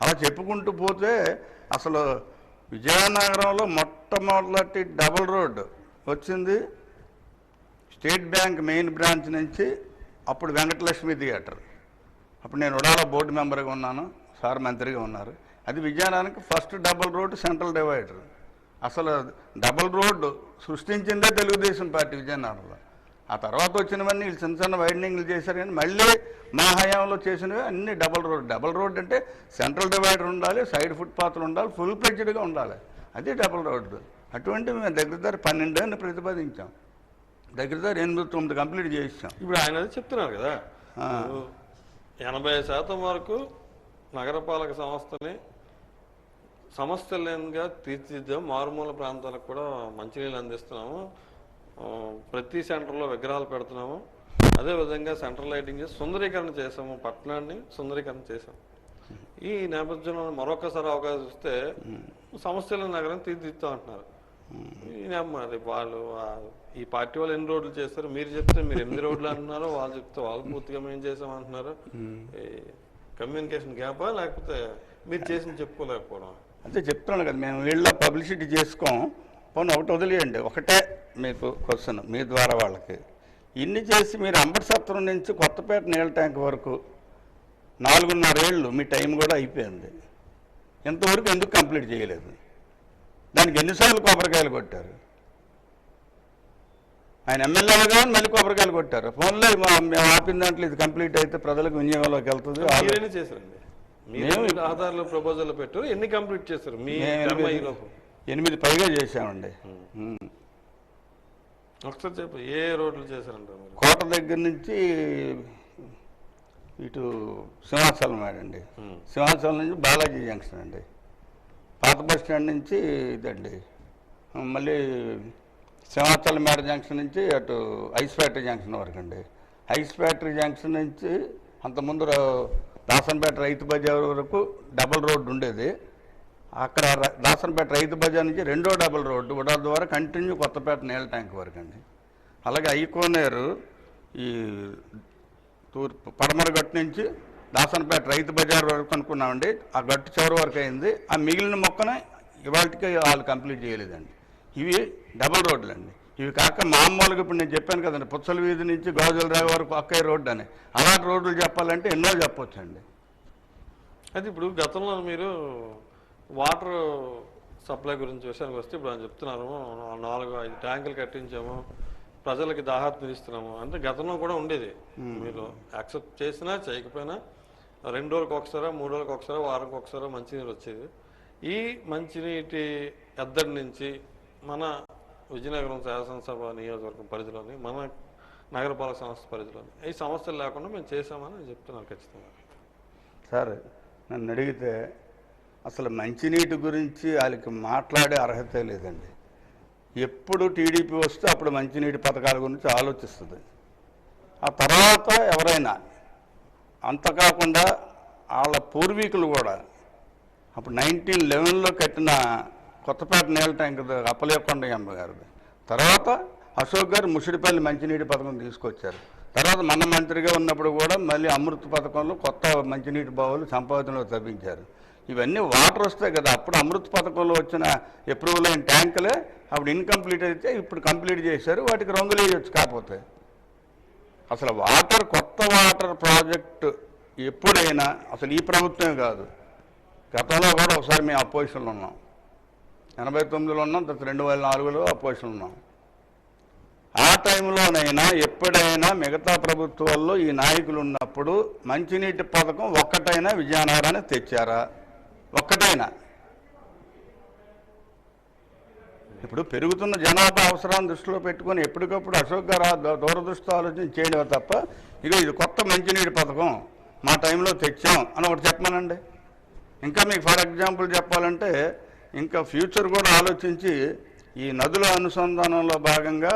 అలా చెప్పుకుంటూ పోతే అసలు విజయనగరంలో మొట్టమొదటి డబుల్ రోడ్డు వచ్చింది స్టేట్ బ్యాంక్ మెయిన్ బ్రాంచ్ నుంచి అప్పుడు వెంకటలక్ష్మి థియేటర్. అప్పుడు నేను ఉడాల బోర్డు మెంబర్గా ఉన్నాను, సార్ మంత్రిగా ఉన్నారు. అది విజయనగరానికి first double road central divider. అసలు డబుల్ రోడ్డు సృష్టించిందే తెలుగుదేశం పార్టీ విజయనగరంలో. ఆ తర్వాత వచ్చినవన్నీ వీళ్ళు చిన్న చిన్న వైడనింగ్లు చేశారు, కానీ మళ్ళీ మా హయాంలో చేసినవి అన్ని డబుల్ రోడ్. డబుల్ రోడ్ అంటే సెంట్రల్ డివైడర్ ఉండాలి, సైడ్ ఫుట్పాత్లు ఉండాలి, ఫుల్ ఫ్లెడ్జ్డ్గా ఉండాలి. అది డబుల్ రోడ్డు. అటువంటివి మేము దగ్గర 12 ఏళ్ళు ప్రతిపాదించాం. దగ్గర 8-9 కంప్లీట్ చేయించాం. ఇప్పుడు ఆయన అది చెప్తున్నారు కదా, 80% వరకు నగరపాలక సంస్థని సమస్యలేనిగా తీర్చిదిద్దాం. మారుమూల ప్రాంతాలకు కూడా మంచినీళ్ళు అందిస్తున్నాము, ప్రతి సెంటర్లో విగ్రహాలు పెడుతున్నాము, అదేవిధంగా సెంట్రల్ లైటింగ్ చేసి సుందరీకరణ చేసాము, పట్టణాన్ని సుందరీకరణ చేసాము. ఈ నేపథ్యంలో మరొకసారి అవకాశం ఇస్తే సమస్యల నగరం తీర్చిదిద్దాం అంటున్నారు. మరి వాళ్ళు ఈ పార్టీ వాళ్ళు ఎన్ని రోడ్లు చేస్తారు, మీరు చెప్తే మీరు 8 రోడ్లు అంటున్నారు, వాళ్ళు చెప్తే వాళ్ళు పూర్తిగా మేము చేసామంటున్నారు. కమ్యూనికేషన్ గ్యాపా, లేకపోతే మీరు చేసి చెప్పుకోలేకపోవడం? అంటే చెప్తున్నాను కదా, మేము వీళ్ళ పబ్లిసిటీ చేసుకోం. పోనీ ఒకటి వదిలేయండి, ఒకటే మీకు క్వశ్చన్ మీ ద్వారా వాళ్ళకి. ఇన్ని చేసి మీరు అంబటసత్రం నుంచి కొత్తపేట నీళ్ళ ట్యాంక్ వరకు 4.5 ఏళ్ళు మీ టైం కూడా అయిపోయింది. ఇంతవరకు ఎందుకు కంప్లీట్ చేయలేదు? దానికి ఎన్నిసార్లు కొబ్బరికాయలు కొట్టారు? ఆయన ఎమ్మెల్యేగా మళ్ళీ కొబ్బరికాయలు కొట్టారు. ఫోన్లో మేము ఆపిన దాంట్లో ఇది కంప్లీట్ అయితే ప్రజలకు వినియోగంలోకి వెళ్తుంది. మీరేనే చేశారండి, మేము ఆధార్లో ప్రపోజల్ పెట్టారు. ఎన్ని కంప్లీట్ చేశారు? మీ 8 పైగా చేశామండి. ఒకసారి చెప్పు, ఏ రోడ్లు చేశారంటారు? కోట దగ్గర నుంచి ఇటు సింహాచలం అండి, సింహాచలం నుంచి బాలాజీ జంక్షన్ అండి, పాత బస్ స్టాండ్ నుంచి ఇదండి, మళ్ళీ సింహాచలం మేడ జంక్షన్ నుంచి అటు ఐస్ ఫ్యాక్టరీ జంక్షన్ వరకు అండి. ఐస్ ఫ్యాక్టరీ జంక్షన్ నుంచి అంతకుముందు దాసన్పేట రైతు బజార్ వరకు డబుల్ రోడ్డు ఉండేది. అక్కడ దాసన్పేట రైతు బజార్ నుంచి 2వ డబుల్ రోడ్డు ఉడాల ద్వారా కంటిన్యూ కొత్తపేట నీళ్ళ ట్యాంక్ వరకు అండి. అలాగే ఐకోనేరు ఈ తూర్పు పడమర గట్టు నుంచి దాసన్పేట రైతు బజార్ వరకు అనుకున్నామండి. ఆ గట్టు చివరి వరకు అయింది. ఆ మిగిలిన మొక్కనే ఇవాళకి వాళ్ళు కంప్లీట్ చేయలేదండి. ఇవి డబుల్ రోడ్లు అండి. ఇవి కాక మామూలుగా ఇప్పుడు నేను చెప్పాను కదండి, పుచ్చల వీధి నుంచి గాజుల రేవ వరకు అక్కయ్య రోడ్డు అని, అలాంటి రోడ్లు చెప్పాలంటే ఎన్నో చెప్పొచ్చండి. అయితే ఇప్పుడు గతంలో మీరు వాటర్ సప్లై గురించి విషయానికి వస్తే ఇప్పుడు ఆయన చెప్తున్నారు 4-5 ట్యాంకులు కట్టించాము, ప్రజలకి దాహార్తి తీరుస్తున్నాము అంటే గతంలో కూడా ఉండేది. మీరు యాక్సెప్ట్ చేసినా చేయకపోయినా 2 రోజులకు ఒకసారి, 3 రోజులకు ఒకసారి, వారానికి ఒకసారి మంచినీరు వచ్చేది. ఈ మంచినీటి ఎద్దడి నుంచి మన విజయనగరం శాసనసభ నియోజకవర్గం పరిధిలోని, మన నగరపాలక సంస్థ పరిధిలోని ఈ సమస్యలు లేకుండా మేము చేసామని చెప్తున్నారు. ఖచ్చితంగా సార్, నన్ను అడిగితే అసలు మంచినీటి గురించి వాళ్ళకి మాట్లాడే అర్హత లేదండి. ఎప్పుడు టీడీపీ వస్తే అప్పుడు మంచినీటి పథకాల గురించి ఆలోచిస్తుంది. ఆ తర్వాత ఎవరైనా, అంతకాకుండా వాళ్ళ పూర్వీకులు కూడా అప్పుడు 1911లో కట్టిన కొత్తపేట నీళ్ళ ట్యాంక్ అప్పలేకొండ అమ్మ గారిది, తర్వాత అశోక్ గారు ముషిడిపల్లి మంచినీటి పథకం తీసుకొచ్చారు. తర్వాత మన మంత్రిగా ఉన్నప్పుడు కూడా మళ్ళీ అమృత్ పథకంలో కొత్త మంచినీటి బావులు సంపాదనలో తప్పించారు. ఇవన్నీ వాటర్ వస్తాయి కదా, అప్పుడు అమృత్ పథకంలో వచ్చిన అప్రూవల్ అయిన ట్యాంకులే అప్పుడు ఇన్కంప్లీట్ అయితే ఇప్పుడు కంప్లీట్ చేశారు. వాటికి రంగులు వేయచ్చు. కాకపోతే అసలు వాటర్, కొత్త వాటర్ ప్రాజెక్టు ఎప్పుడైనా అసలు ఈ ప్రభుత్వమే కాదు, గతంలో కూడా ఒకసారి మేము అపోజిషన్లో ఉన్నాం, 89లో ఉన్నాం, తర్వాత 2004లో అపోజిషన్ ఉన్నాం. ఆ టైంలోనైనా ఎప్పుడైనా మిగతా ప్రభుత్వాల్లో ఈ నాయకులు ఉన్నప్పుడు మంచినీటి పథకం ఒక్కటైనా విజయనగరానికి తెచ్చారా? ఒక్కటైనా? ఇప్పుడు పెరుగుతున్న జనాభా అవసరాన్ని దృష్టిలో పెట్టుకొని ఎప్పటికప్పుడు అశోక్ గారు దూరదృష్టి ఆలోచన చేయడమే తప్ప ఇక ఇది కొత్త మంచినీటి పథకం మా టైంలో తెచ్చాం అని ఒకటి చెప్పమనండి. ఇంకా మీకు ఫర్ ఎగ్జాంపుల్ చెప్పాలంటే ఇంకా ఫ్యూచర్ కూడా ఆలోచించి ఈ నదుల అనుసంధానంలో భాగంగా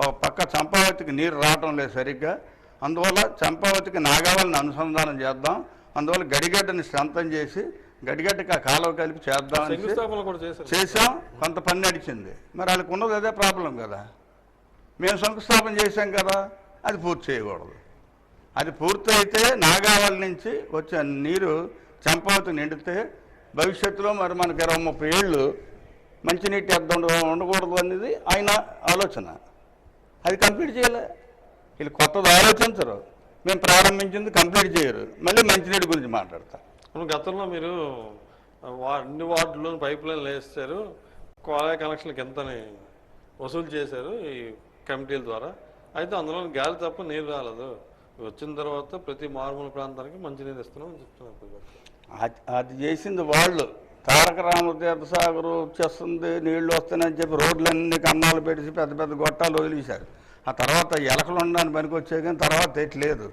ఒక పక్క చంపావతికి నీరు రావటం లేదు సరిగ్గా, అందువల్ల చంపావతికి నాగావళిని అనుసంధానం చేద్దాం, అందువల్ల గడిగడ్డని స్ట్రెంథన్ చేసి గడిగడ్డకి ఆ కాలువ కలిపి చేద్దామని శంకుస్థాపన కూడా చేశారు. చేసాం. కొంత పని నడిచింది. మరి వాళ్ళకి ఉన్నది అదే ప్రాబ్లం కదా. మేము శంకుస్థాపన చేశాం కదా, అది పూర్తి చేయకూడదు. అది పూర్తి అయితే నాగావళి నుంచి వచ్చే నీరు చంపావతి నిండితే భవిష్యత్తులో మరి మనకి 20-30 ఏళ్ళు మంచినీటి అద్దం ఉండకూడదు అనేది ఆయన ఆలోచన. అది కంప్లీట్ చేయలే. వీళ్ళు కొత్తది ఆలోచించరు. మేము ప్రారంభించింది కంప్లీట్ చేయరు. మళ్ళీ మంచినీటి గురించి మాట్లాడతారు. గతంలో మీరు అన్ని వార్డుల్లో పైప్ లైన్లు వేస్తారు, కాలేయ కనెక్షన్లకు ఎంతని వసూలు చేశారు ఈ కమిటీల ద్వారా. అయితే అందులో గాలి తప్ప నీరు రాలేదు. వచ్చిన తర్వాత ప్రతి మారుమూల ప్రాంతానికి మంచినీరు ఇస్తున్నాం అని చెప్తున్నారు. అది చేసింది వాళ్ళు. తారక రామతీర్థ సాగర్ వచ్చేస్తుంది, నీళ్లు వస్తాయని చెప్పి రోడ్లన్నీ కన్నాలు పెట్టి పెద్ద పెద్ద గొట్టాలు వదిలేశారు. ఆ తర్వాత ఎలకలు ఉండడానికి పనికి వచ్చే కానీ తర్వాత ఎట్లేదు.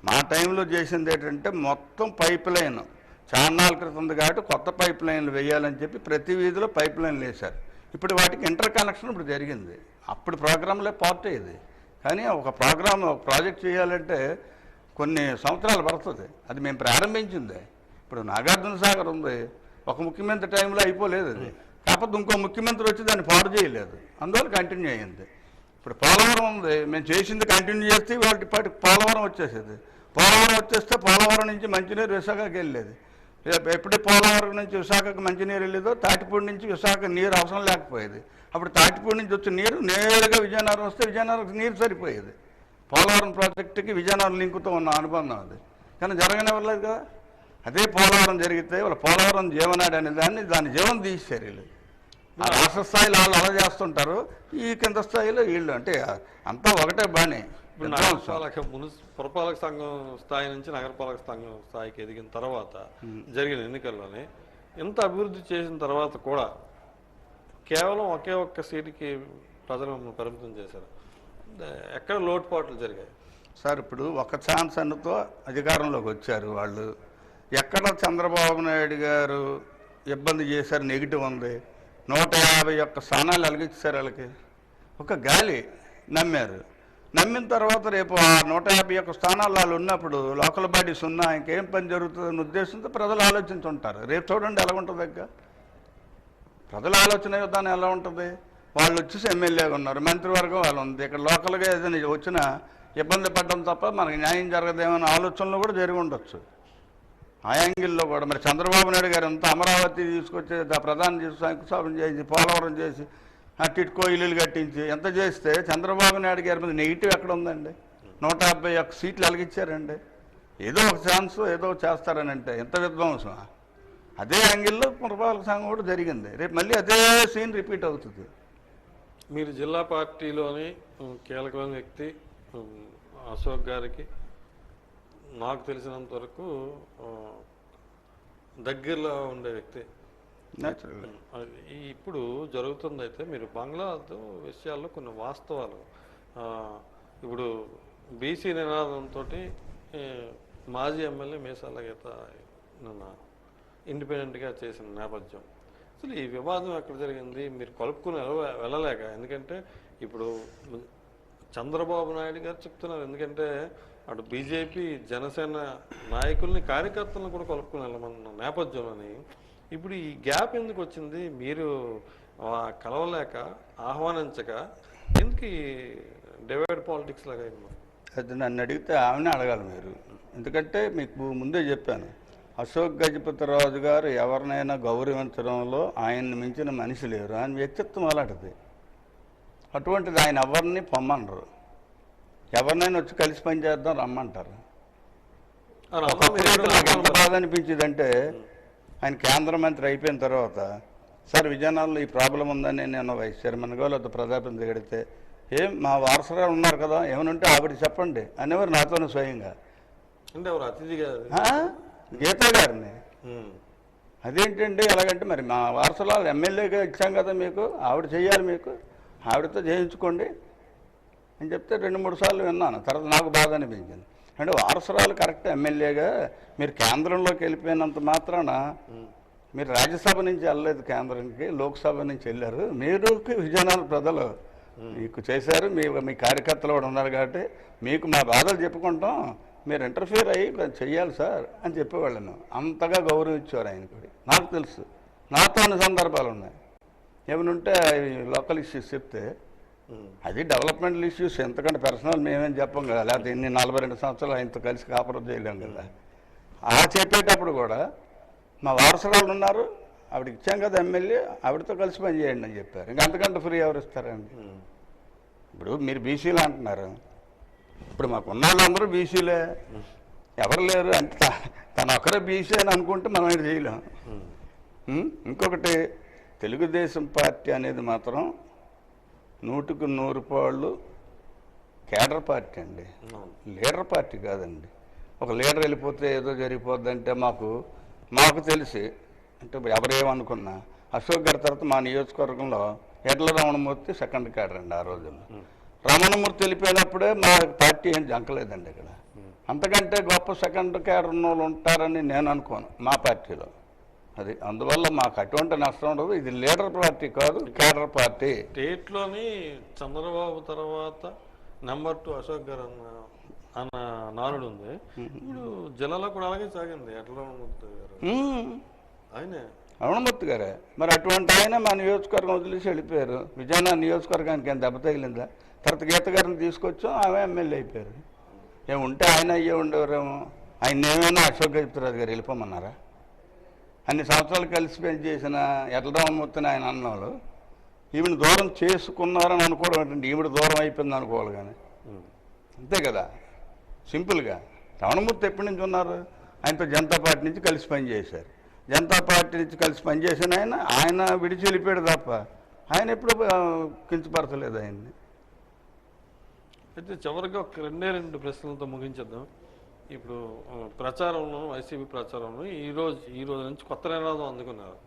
మా టైంలో చేసింది ఏంటంటే మొత్తం పైప్ లైన్ చాన్నాళ్ళ క్రితం ఉంది కాబట్టి కొత్త పైప్ లైన్లు వేయాలని చెప్పి ప్రతి వీధిలో పైప్ లైన్లు వేశారు. ఇప్పుడు వాటికి ఇంటర్ కనెక్షన్ ఇప్పుడు జరిగింది. అప్పుడు ప్రోగ్రాంలో పార్ట్ ఇది. కానీ ఒక ప్రాజెక్ట్ చేయాలంటే కొన్ని సంవత్సరాలు పడుతుంది. అది మేము ప్రారంభించిందే. ఇప్పుడు నాగార్జున సాగర్ ఉంది, ఒక ముఖ్యమంత్రి టైంలో అయిపోలేదు అది. కాకపోతే ఇంకో ముఖ్యమంత్రి వచ్చి దాన్ని పాడు చేయలేదు, అందువల్ల కంటిన్యూ అయ్యింది. ఇప్పుడు పోలవరం ఉంది, మేము చేసింది కంటిన్యూ చేస్తే వాటి పోలవరం వచ్చేసేది. పోలవరం వచ్చేస్తే పోలవరం నుంచి మంచినీరు విశాఖకి వెళ్ళేది. ఎప్పుడే పోలవరం నుంచి విశాఖకు మంచినీరు వెళ్ళేదో తాటిపూడి నుంచి విశాఖ నీరు అవసరం లేకపోయేది. అప్పుడు తాటిపూడి నుంచి వచ్చే నీరు నేరుగా విజయనగరం వస్తే విజయనగరం నీరు సరిపోయేది. పోలవరం ప్రాజెక్టుకి విజయనగరం లింకుతో ఉన్న అనుబంధం అది. కానీ జరగనివ్వలేదు కదా. అదే పోలవరం జరిగితే వాళ్ళ పోలవరం జీవనాడి అనే దాని జీవం తీసేశారు వీళ్ళు. ఆ రాష్ట్ర స్థాయిలో వాళ్ళు అలా చేస్తుంటారు, ఈ కింద స్థాయిలో వీళ్ళు. అంటే అంతా ఒకటే బాణి. పురపాలక సంఘం స్థాయి నుంచి నగరపాలక సంఘం స్థాయికి ఎదిగిన తర్వాత జరిగిన ఎన్నికల్లోనే ఇంత అభివృద్ధి చేసిన తర్వాత కూడా కేవలం ఒకే ఒక్క సీటుకి ప్రజలు మమ్మల్ని పరిమితం చేశారు. ఎక్కడ లోటుపాట్లు జరిగాయి సార్? ఇప్పుడు ఒక ఛాన్స్ అన్నతో అధికారంలోకి వచ్చారు వాళ్ళు. ఎక్కడ చంద్రబాబు నాయుడు గారు ఇబ్బంది చేశారు, నెగిటివ్ ఉంది. 151 స్థానాలు అలిగించారు వాళ్ళకి. ఒక గాలి నమ్మారు. నమ్మిన తర్వాత రేపు ఆ 151 స్థానాలు వాళ్ళు ఉన్నప్పుడు లోకల్ బాడీస్ ఉన్నా ఇంకేం పని జరుగుతుందనే ఉద్దేశంతో ప్రజలు ఆలోచించుంటారు. రేపు చూడండి ఎలా ఉంటుంది దగ్గర ప్రజల ఆలోచన విధానం ఎలా ఉంటుంది. వాళ్ళు వచ్చేసి ఎమ్మెల్యేగా ఉన్నారు, మంత్రివర్గం వాళ్ళు ఉంది. ఇక్కడ లోకల్గా ఏదైనా వచ్చినా ఇబ్బంది పడడం తప్ప మనకి న్యాయం జరగదేమనే ఆలోచనలో కూడా జరిగి ఉండొచ్చు. ఆ యాంగిల్లో కూడా మరి చంద్రబాబు నాయుడు గారు అంతా అమరావతి తీసుకొచ్చి ప్రధాని చేసి శంకుస్థాపన చేసి పోలవరం చేసి టిట్కో ఇల్లులు కట్టించి ఎంత చేస్తే చంద్రబాబు నాయుడు గారి మీద నెగిటివ్ ఎక్కడ ఉందండి? 151 సీట్లు అలిగించారండి. ఏదో ఒక ఛాన్స్ ఏదో చేస్తారని అంటే ఎంత విధ్వంసం. అదే యాంగిల్లో పురపాలక సంఘం కూడా జరిగింది. రేపు మళ్ళీ అదే సీన్ రిపీట్ అవుతుంది. మీరు జిల్లా పార్టీలోని కీలకమైన వ్యక్తి అశోక్ గారికి నాకు తెలిసినంత వరకు దగ్గరలో ఉండే వ్యక్తి. ఇప్పుడు జరుగుతుందైతే మీరు బంగ్లాతో విషయాల్లో కొన్ని వాస్తవాలు. ఇప్పుడు బీసీ నినాదంతో మాజీ ఎమ్మెల్యే మీసాల గీత నిన్న ఇండిపెండెంట్గా చేసిన నేపథ్యం. అసలు ఈ వివాదం ఎక్కడ జరిగింది? మీరు కలుపుకుని వెళ్ళలేక. ఎందుకంటే ఇప్పుడు చంద్రబాబు నాయుడు గారు చెప్తున్నారు, ఎందుకంటే అటు బీజేపీ జనసేన నాయకుల్ని కార్యకర్తలను కూడా కలుపుకుని వెళ్ళమన్న నేపథ్యంలోని ఇప్పుడు ఈ గ్యాప్ ఎందుకు వచ్చింది? మీరు కలవలేక ఆహ్వానించక ఎందుకు ఈ డివైడ్ పాలిటిక్స్ లాగా? అది నన్ను అడిగితే ఆమెనే అడగాలి మీరు. ఎందుకంటే మీకు ముందే చెప్పాను, అశోక్ గజపతిరాజు గారు ఎవరినైనా గౌరవించడంలో ఆయన్ని మించిన మనిషి లేరు. ఆయన వ్యక్తిత్వం అలాంటిది. అటువంటిది ఆయన ఎవరిని పొమ్మనరు. ఎవరినైనా వచ్చి కలిసి పనిచేద్దాం రమ్మంటారు. నాకు ఎంత బాధ అనిపించిందంటే ఆయన కేంద్ర మంత్రి అయిపోయిన తర్వాత, సార్ విజయనగరంలో ఈ ప్రాబ్లం ఉందని నేను వైస్ చైర్మన్గా లేదా ప్రజాప్రతినిధి గడితే, ఏం మా వారసురాలు ఉన్నారు కదా ఏమనుంటే ఆవిడకి చెప్పండి అనేవారు నాతోనే స్వయంగా. అంటే ఎవరు అతిథిగా గీతా గారిని. అదేంటండి ఎలాగంటే మరి మా వారసురాలు ఎమ్మెల్యేగా ఇచ్చాం కదా మీకు, ఆవిడ చెయ్యాలి, మీకు ఆవిడతో చేయించుకోండి అని చెప్తే 2-3 సార్లు విన్నాను. తర్వాత నాకు బాధ అనిపించింది. అంటే వారసురాలు కరెక్ట్ ఎమ్మెల్యేగా మీరు కేంద్రంలోకి వెళ్ళిపోయినంత మాత్రాన మీరు రాజ్యసభ నుంచి వెళ్ళలేదు కేంద్రానికి, లోక్సభ నుంచి వెళ్ళారు. మీరు విజయనగరం ప్రజలు మీకు చేశారు, మీ కార్యకర్తలు కూడా ఉన్నారు కాబట్టి మీకు మా బాధలు చెప్పుకుంటాం, మీరు ఇంటర్ఫియర్ అయ్యి కొంచెం చెయ్యాలి సార్ అని చెప్పేవాళ్ళను. అంతగా గౌరవించేవారు ఆయన కూడా. నాకు తెలుసు, నాతో అన్ని సందర్భాలు ఉన్నాయి. ఏమనుంటే లోకల్ ఇష్యూస్ చెప్తే అది డెవలప్మెంటల్ ఇష్యూస్, ఎంతకంటే పర్సనల్ మేమేం చెప్పం కదా, లేకపోతే ఇన్ని 42 సంవత్సరాలు ఆయనతో కలిసి కాపురం చేయలేం కదా. ఆ చెప్పేటప్పుడు కూడా మా వారసురాలు ఉన్నారు, ఆవిడకి ఇచ్చాం కదా ఎమ్మెల్యే, ఆవిడతో కలిసి పని చేయండి అని చెప్పారు. ఇంకా అంతకంటే ఫ్రీ ఎవరు ఇస్తారండి? ఇప్పుడు మీరు బీసీలు అంటున్నారు, ఇప్పుడు మాకు ఉన్న వాళ్ళందరూ బీసీలే, ఎవరు లేరు అంటే తన ఒక్కరే బీసీ అని అనుకుంటే మనం ఇది చేయలేం. ఇంకొకటి, తెలుగుదేశం పార్టీ అనేది మాత్రం 100కు 100 పాళ్ళు కేడర్ పార్టీ అండి, లీడర్ పార్టీ కాదండి. ఒక లీడర్ వెళ్ళిపోతే ఏదో జరిగిపోద్దంటే మాకు తెలిసి, అంటే ఎవరేమనుకున్నా, అశోక్ గారి తర్వాత మా నియోజకవర్గంలో ఎడ్ల రమణమూర్తి సెకండ్ కేడర్ అండి. ఆ రోజుల్లో రమణమూర్తి వెళ్ళిపోయినప్పుడే మా పార్టీ ఏం జంకలేదండి ఇక్కడ. అంతకంటే గొప్ప సెకండ్ కేడర్ ఉన్న వాళ్ళు ఉంటారని నేను అనుకోను మా పార్టీలో. అది అందువల్ల మాకు అటువంటి నష్టం ఉండదు. ఇది లీడర్ పార్టీ కాదు, కేడర్ పార్టీ. స్టేట్లోని చంద్రబాబు తర్వాత నెంబర్ 2 అశోక్ గారు అన్న నానుడు ఉంది. ఇప్పుడు జిల్లాలో కూడా అలాగే సాగింది. ఎట్లా గారు ఆయనే రమణమూర్తి గారే. మరి అటువంటి ఆయన మా నియోజకవర్గం వదిలేసి వెళ్ళిపోయారు. విజయనగరం నియోజకవర్గానికి ఏం దెబ్బ తగిలిందా? తర్వాత గీత గారిని తీసుకొచ్చాం, ఆమె ఎమ్మెల్యే అయిపోయారు. ఏముంటే ఆయన అయ్యే ఉండేవారేమో. ఆయన ఏమైనా అశోక్ గజపతిరాజు గారు వెళ్ళిపోమన్నారా? అన్ని సంవత్సరాలు కలిసి పని చేసిన ఎట్ల రామమూర్తిని ఆయన అన్నవాళ్ళు ఈవిడ దూరం చేసుకున్నారని అనుకోవడం ఏంటంటే, ఈవిడ దూరం అయిపోయింది అనుకోవాలి. కానీ అంతే కదా, సింపుల్గా. రమణమూర్తి ఎప్పటి నుంచి ఉన్నారు? ఆయనతో జనతా పార్టీ నుంచి కలిసి పనిచేశారు. జనతా పార్టీ నుంచి కలిసి పనిచేసిన ఆయన విడిచి వెళ్ళిపోయాడు తప్ప ఆయన ఎప్పుడు కించపరచలేదు ఆయన్ని. అయితే చివరిగా ఒక 2 ప్రశ్నలతో ముగించేద్దాం. ఇప్పుడు ప్రచారంలో, వైసీపీ ప్రచారంలో ఈ రోజు నుంచి కొత్త నినాదం అందుకున్నారు.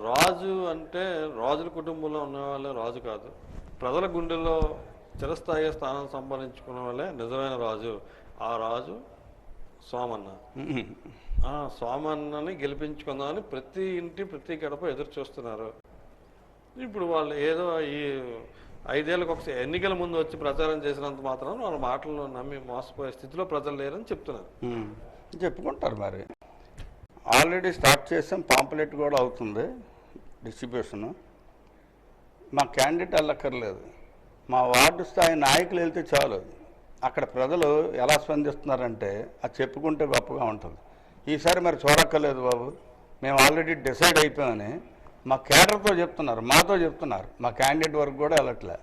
రాజు అంటే రాజుల కుటుంబంలో ఉన్న వాళ్ళే రాజు కాదు, ప్రజల గుండెల్లో చిరస్థాయి స్థానం సంపాదించుకున్న వాళ్ళే నిజమైన రాజు. ఆ రాజు సోమన్న. సోమన్నని గెలిపించుకుందామని ప్రతి ఇంటి ప్రతి గడప ఎదురు చూస్తున్నారు. ఇప్పుడు వాళ్ళు ఏదో ఈ 5 ఏళ్ళకి ఒకసారి ఎన్నికల ముందు వచ్చి ప్రచారం చేసినంత మాత్రం వాళ్ళ మాటలను నమ్మి మోసపోయే స్థితిలో ప్రజలు లేరని చెప్తున్నారు. చెప్పుకుంటారు. మరి ఆల్రెడీ స్టార్ట్ చేసాం, పాంప్లెట్ కూడా అవుతుంది డిస్ట్రిబ్యూషను. మా క్యాండిడేట్ వెళ్ళక్కర్లేదు, మా వార్డు స్థాయి నాయకులు వెళ్తే చాలు. అక్కడ ప్రజలు ఎలా స్పందిస్తున్నారంటే అది చెప్పుకుంటే గొప్పగా ఉంటుంది. ఈసారి మరి చూడక్కర్లేదు బాబు, మేము ఆల్రెడీ డిసైడ్ అయిపోయామని మా కేడర్తో చెప్తున్నారు, మాతో చెప్తున్నారు. మా క్యాండిడేట్ వరకు కూడా వెళ్ళట్లే.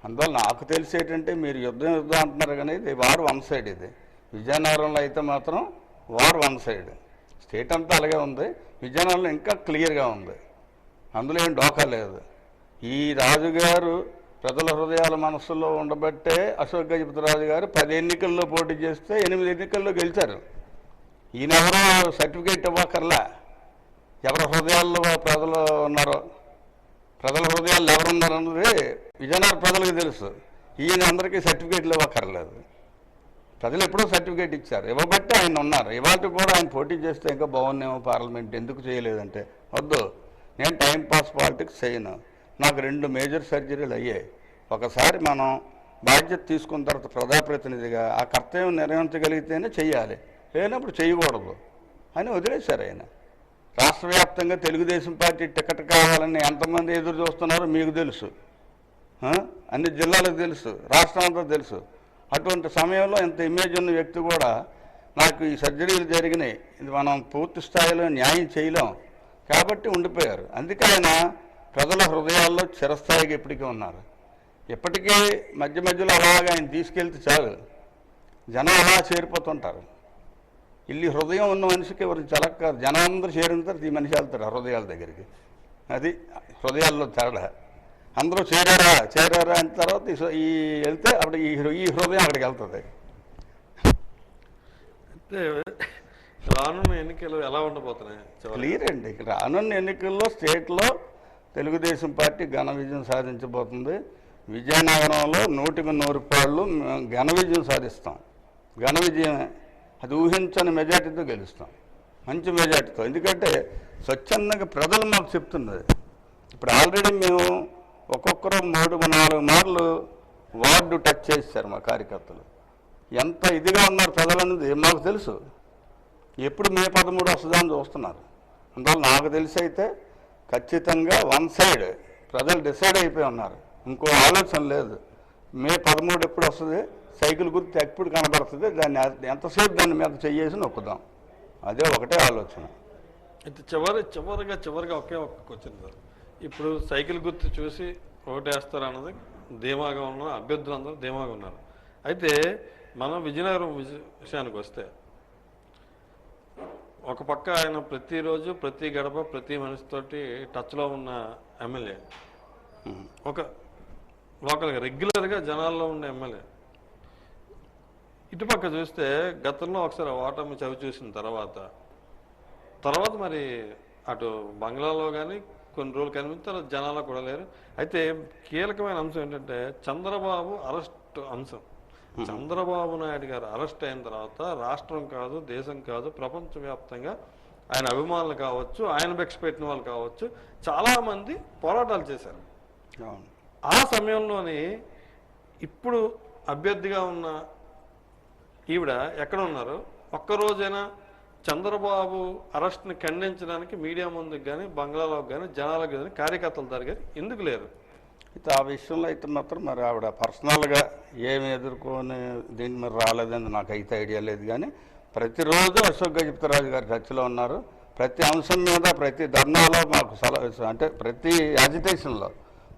అందువల్ల నాకు తెలిసి ఏంటంటే, మీరు యుద్ధం అంటున్నారు కానీ ఇది వార్ 1 సైడ్. ఇది విజయనగరంలో అయితే మాత్రం వార్ 1 సైడ్. స్టేట్ అంతా అలాగే ఉంది, విజయనగరంలో ఇంకా క్లియర్గా ఉంది. అందులో ఏం డోకా లేదు. ఈ రాజుగారు ప్రజల హృదయాల మనస్సులో ఉండబట్టే అశోక్ గజపతిరాజు గారు 10 ఎన్నికల్లో పోటీ చేస్తే 8 ఎన్నికల్లో గెలిచారు. ఈయనెవరో సర్టిఫికేట్ ఇవ్వకర్లా. ఎవరి హృదయాల్లో ప్రజలు ఉన్నారో, ప్రజల హృదయాల్లో ఎవరున్నారన్నది విజయనగరం ప్రజలకు తెలుసు. ఈయన అందరికీ సర్టిఫికేట్లు ఇవ్వక్కర్లేదు. ప్రజలు ఎప్పుడో సర్టిఫికేట్ ఇచ్చారు, ఇవ్వబట్టి ఆయన ఉన్నారు. ఇవాళ కూడా ఆయన పోటీ చేస్తే ఇంకా బాగుందేమో పార్లమెంట్, ఎందుకు చేయలేదంటే, వద్దు నేను టైంపాస్ పాలిటిక్స్ చేయను. నాకు 2 మేజర్ సర్జరీలు అయ్యాయి. ఒకసారి మనం బాధ్యత తీసుకున్న తర్వాత ప్రజాప్రతినిధిగా ఆ కర్తవ్యం నిర్వహించగలిగితేనే చెయ్యాలి, లేనప్పుడు చేయకూడదు అని వదిలేశారు ఆయన. రాష్ట్ర వ్యాప్తంగా తెలుగుదేశం పార్టీ టికెట్ కావాలని ఎంతమంది ఎదురు చూస్తున్నారో మీకు తెలుసు, అన్ని జిల్లాలకు తెలుసు, రాష్ట్రం అంతా తెలుసు. అటువంటి సమయంలో ఇంత ఇమేజ్ ఉన్న వ్యక్తి కూడా నాకు ఈ సర్జరీలు జరిగినాయి, ఇది మనం పూర్తి స్థాయిలో న్యాయం చేయలేం కాబట్టి ఉండిపోయారు. అందుకే ఆయన ప్రజల హృదయాల్లో చిరస్థాయిగా ఇప్పటికీ ఉన్నారు. ఇప్పటికీ మధ్య మధ్యలో అలాగా ఆయన తీసుకెళ్తే చాలు, జనం అలా చేరిపోతుంటారు. ఇల్లు హృదయం ఉన్న మనిషికి ఎవరికి చలక కాదు, జనం అందరూ చేరిన తర్వాత ఈ మనిషి వెళ్తారు హృదయాల దగ్గరికి. అది హృదయాల్లో తేడా. అందరూ చేరారా అయిన తర్వాత ఈ వెళ్తే అప్పుడు ఈ హృదయం అక్కడికి వెళ్తుంది. అయితే రానున్న ఎన్నికలు ఎలా ఉండబోతున్నాయి? క్లియర్ అండి. ఇక్కడ రానున్న ఎన్నికల్లో స్టేట్లో తెలుగుదేశం పార్టీ ఘన విజయం సాధించబోతుంది. విజయనగరంలో 100కు 100 పాళ్ళు ఘన విజయం సాధిస్తాం. ఘన విజయమే, అది ఊహించని మెజార్టీతో గెలుస్తాం, మంచి మెజార్టీతో. ఎందుకంటే స్వచ్ఛందంగా ప్రజలు మాకు చెప్తున్నది. ఇప్పుడు ఆల్రెడీ మేము ఒక్కొక్కరు 3-4 మార్లు వార్డు టచ్ చేశారు మా కార్యకర్తలు. ఎంత ఇదిగా ఉన్నారు ప్రజలనేది మాకు తెలుసు. ఎప్పుడు మే 13 వస్తుందని చూస్తున్నారు. అందువల్ల నాకు తెలిసి అయితే ఖచ్చితంగా వన్ సైడ్ ప్రజలు డిసైడ్ అయిపోయి ఉన్నారు. ఇంకో ఆలోచన లేదు. మే 13 ఎప్పుడు వస్తుంది, సైకిల్ గుర్తు ఎప్పుడు కనబడుతుంది, దాన్ని ఎంతసేపు దాని మీద చెయ్యేసి నొక్కుదాం, అదే ఒకటే ఆలోచన. అయితే చివరిగా ఒకే ఒక్క క్వశ్చన్ సార్. ఇప్పుడు సైకిల్ గుర్తు చూసి ఓటేస్తారు అన్నది ధీమాగా ఉన్న అభ్యర్థులందరూ ధీమాగా ఉన్నారు. అయితే మనం విజయనగరం విషయానికి వస్తే ఒక పక్క ఆయన ప్రతిరోజు ప్రతి గడప ప్రతి మనిషితోటి టచ్లో ఉన్న ఎమ్మెల్యే, ఒక లోకల్గా రెగ్యులర్గా జనాల్లో ఉన్న ఎమ్మెల్యే. ఇటుపక్క చూస్తే గతంలో ఒకసారి ఓటమి చవి చూసిన తర్వాత మరి అటు బంగ్లాలో కానీ కొన్ని రోజులు కనిపిస్తారు, జనాల్లో కూడా లేరు. అయితే కీలకమైన అంశం ఏంటంటే చంద్రబాబు అరెస్ట్ అంశం. చంద్రబాబు నాయుడు గారు అరెస్ట్ అయిన తర్వాత రాష్ట్రం కాదు, దేశం కాదు, ప్రపంచవ్యాప్తంగా ఆయన అభిమానులు కావచ్చు, ఆయన భిక్ష పెట్టిన వాళ్ళు కావచ్చు, చాలామంది పోరాటాలు చేశారు. ఆ సమయంలోని ఇప్పుడు అభ్యర్థిగా ఉన్న ఈవిడ ఎక్కడ ఉన్నారు? ఒక్కరోజైనా చంద్రబాబు అరెస్ట్ని ఖండించడానికి మీడియా ముందుకు కానీ, బంగ్లాలోకి కానీ, జనాలకు కానీ, కార్యకర్తల దగ్గర ఎందుకు లేరు? అయితే ఆ విషయంలో అయితే మాత్రం మరి ఆవిడ పర్సనల్గా ఏమి ఎదుర్కొని దీని మీద రాలేదని నాకైతే ఐడియా లేదు. కానీ ప్రతిరోజు అశోక్ గజపతిరాజు గారి టచ్లో ఉన్నారు. ప్రతి అంశం మీద, ప్రతి ధర్నాలో మాకు సలహా, అంటే ప్రతి యాజిటేషన్లో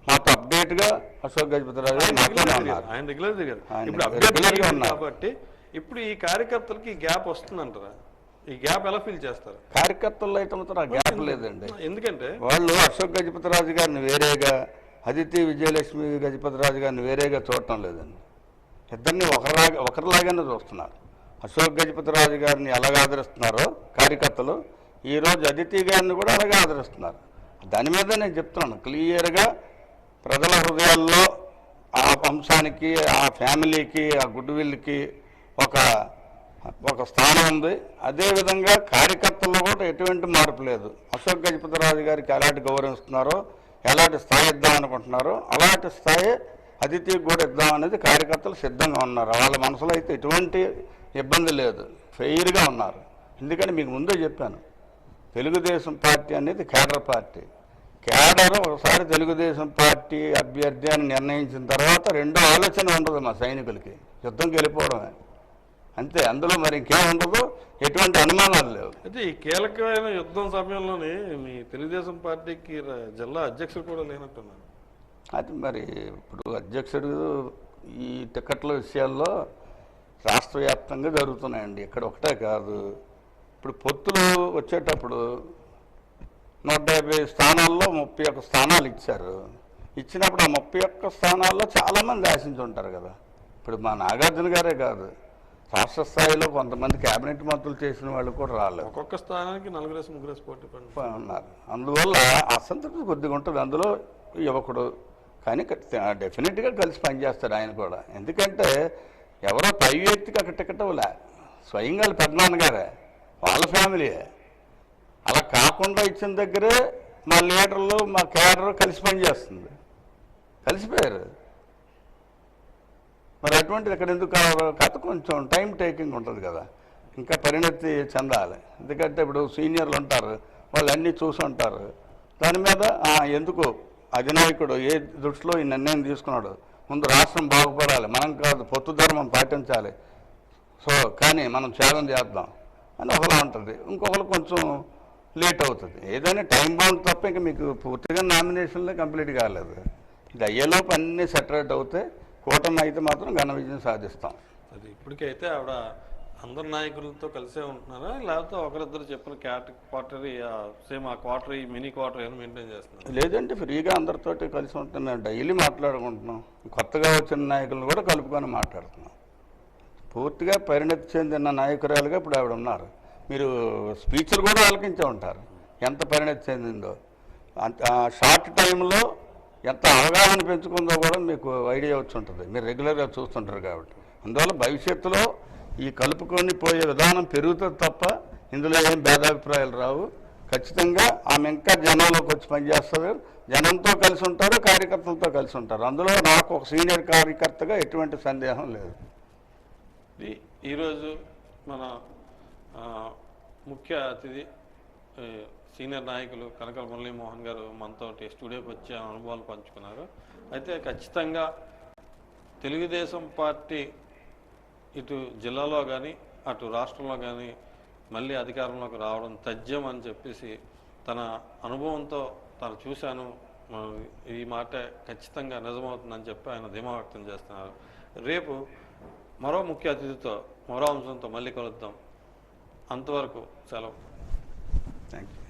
మాకు అప్డేట్గా అశోక్ గజపతిరాజు గారు మాట్లాడే ఉన్నారు. ఆయన రెగ్యులర్ దిగారు. ఇప్పుడు అభ్యర్థిగా ఉన్నారు కాబట్టి ఇప్పుడు ఈ కార్యకర్తలకి గ్యాప్ వస్తుందంటారా? ఈ గ్యాప్ ఎలా ఫీల్ చేస్తారు? కార్యకర్తల్లో అయితే మాత్రం ఆ గ్యాప్ లేదండి. ఎందుకంటే వాళ్ళు అశోక్ గజపతిరాజు గారిని వేరేగా, అదితి విజయలక్ష్మి గజపతిరాజు గారిని వేరేగా చూడటం లేదండి. ఇద్దరిని ఒకరిలాగానే చూస్తున్నారు. అశోక్ గజపతిరాజు గారిని ఎలాగ ఆదరిస్తున్నారో కార్యకర్తలు, ఈరోజు అదితి గారిని కూడా అలాగే ఆదరిస్తున్నారు. దాని మీద నేను చెప్తున్నాను క్లియర్గా, ప్రజల హృదయాల్లో ఆ అంశానికి, ఆ ఫ్యామిలీకి, ఆ గుడ్ విల్కి ఒక స్థానం ఉంది. అదేవిధంగా కార్యకర్తల్లో కూడా ఎటువంటి మార్పు లేదు. అశోక్ గజపతిరాజు గారికి ఎలాంటి గౌరవిస్తున్నారో, ఎలాంటి స్థాయి ఇద్దాం అనుకుంటున్నారో అలాంటి స్థాయి అదితికి కూడా ఇద్దాం అనేది కార్యకర్తలు సిద్ధంగా ఉన్నారు. వాళ్ళ మనసులో అయితే ఎటువంటి ఇబ్బంది లేదు, ఫెయిర్గా ఉన్నారు. ఎందుకని మీకు ముందే చెప్పాను, తెలుగుదేశం పార్టీ అనేది కేడర్ పార్టీ. కేడర్ ఒకసారి తెలుగుదేశం పార్టీ అభ్యర్థి అని నిర్ణయించిన తర్వాత రెండో ఆలోచన ఉండదు మా సైనికులకి, యుద్ధంకి వెళ్ళిపోవడమే అంతే. అందులో మరి ఇంకేం ఉండదు, ఎటువంటి అనుమానాలు లేవు. అయితే ఈ కీలకమైన యుద్ధం సమయంలోనే మీ తెలుగుదేశం పార్టీకి జిల్లా అధ్యక్షుడు కూడా లేనట్టున్నారు. అది మరి ఇప్పుడు అధ్యక్షుడు ఈ టికెట్ల విషయాల్లో రాష్ట్ర వ్యాప్తంగా జరుగుతున్నాయండి, ఇక్కడ ఒకటే కాదు. ఇప్పుడు పొత్తులు వచ్చేటప్పుడు 150 స్థానాల్లో 31 స్థానాలు ఇచ్చారు. ఇచ్చినప్పుడు ఆ 31 స్థానాల్లో చాలామంది ఆశించి ఉంటారు కదా. ఇప్పుడు మా నాగార్జున గారే కాదు, రాష్ట్ర స్థాయిలో కొంతమంది కేబినెట్ మంత్రులు చేసిన వాళ్ళు కూడా రాలేదు. ఒక్కొక్క స్థానానికి 4 పోటీ ఉన్నారు. అందువల్ల అసంతృప్తి కొద్దిగా ఉంటుంది. అందులో యువకుడు కానీ డెఫినెట్గా కలిసి పనిచేస్తాడు ఆయన కూడా. ఎందుకంటే ఎవరో పై వ్యక్తికి అక్కడ టికెట్ ఇవ్వలే, స్వయంగా పెద్దనాన్నగారే, వాళ్ళ ఫ్యామిలీయే. అలా కాకుండా ఇచ్చిన దగ్గరే మా లీడర్లు, మా కేడర్ కలిసి పనిచేస్తుంది, కలిసిపోయారు. మరి అటువంటిది ఇక్కడ ఎందుకు కాదు, కొంచెం టైం టేకింగ్ ఉంటుంది కదా, ఇంకా పరిణతి చెందాలి. ఎందుకంటే ఇప్పుడు సీనియర్లు ఉంటారు, వాళ్ళు అన్నీ చూసి ఉంటారు. దాని మీద ఎందుకు అధినాయకుడు ఏ దృష్టిలో ఈ నిర్ణయం తీసుకున్నాడు, ముందు రాష్ట్రం బాగుపడాలి, మనం కాదు పొత్తు ధర్మం పాటించాలి, సో కానీ మనం త్యాగం చేద్దాం అని ఒకలా ఉంటుంది. ఇంకొకరు కొంచెం లేట్ అవుతుంది. ఏదైనా టైం బౌండ్ తప్ప ఇంకా మీకు పూర్తిగా నామినేషన్లే కంప్లీట్ కాలేదు. ఇది అయ్యేలోపు అన్నీ సెటరేట్ అవుతే కూటమి అయితే మాత్రం ఘన విజయం సాధిస్తాం. అది ఇప్పటికైతే ఆవిడ అందరు నాయకులతో కలిసే ఉంటున్నారా, లేకపోతే ఒకరిద్దరు చెప్పిన క్వార్టరీ సేమ్ ఆ క్వార్టరీ మినీ క్వార్టరీ అని మెయింటైన్ చేస్తున్నారు? లేదంటే ఫ్రీగా అందరితోటి కలిసి ఉంటున్నాం. మేము డైలీ మాట్లాడుకుంటున్నాం, కొత్తగా వచ్చిన నాయకులను కూడా కలుపుకొని మాట్లాడుతున్నాం. పూర్తిగా పరిణతి చెందిన నాయకురాలుగా ఇప్పుడు ఆవిడ ఉన్నారు. మీరు స్పీచ్లు కూడా ఆలకించే ఉంటారు, ఎంత పరిణతి చెందిందో. షార్ట్ టైంలో ఎంత అవగాహన పెంచుకుందో కూడా మీకు ఐడియా వచ్చి ఉంటుంది, మీరు రెగ్యులర్గా చూస్తుంటారు కాబట్టి. అందువల్ల భవిష్యత్తులో ఈ కలుపుకొని పోయే విధానం పెరుగుతుంది తప్ప ఇందులో ఏం భేదాభిప్రాయాలు రావు. ఖచ్చితంగా ఆమె ఇంకా జనంలోకి వచ్చి పనిచేస్తారు, జనంతో కలిసి ఉంటారు, కార్యకర్తలతో కలిసి ఉంటారు. అందులో నాకు ఒక సీనియర్ కార్యకర్తగా ఎటువంటి సందేహం లేదు. ఈరోజు మన ముఖ్య అతిథి సీనియర్ నాయకులు కనకల మురళీమోహన్ గారు మనతో స్టూడియోకి వచ్చి అనుభవాలు పంచుకున్నారు. అయితే ఖచ్చితంగా తెలుగుదేశం పార్టీ ఇటు జిల్లాలో కానీ అటు రాష్ట్రంలో కానీ మళ్ళీ అధికారంలోకి రావడం తథ్యం అని చెప్పేసి తన అనుభవంతో తను చూశాను, ఈ మాట ఖచ్చితంగా నిజమవుతుందని చెప్పి ఆయన ధీమా వ్యక్తం చేస్తున్నారు. రేపు మరో ముఖ్య అతిథితో మరో అంశంతో మళ్ళీ కలుద్దాం. అంతవరకు సెలవు. Thank you.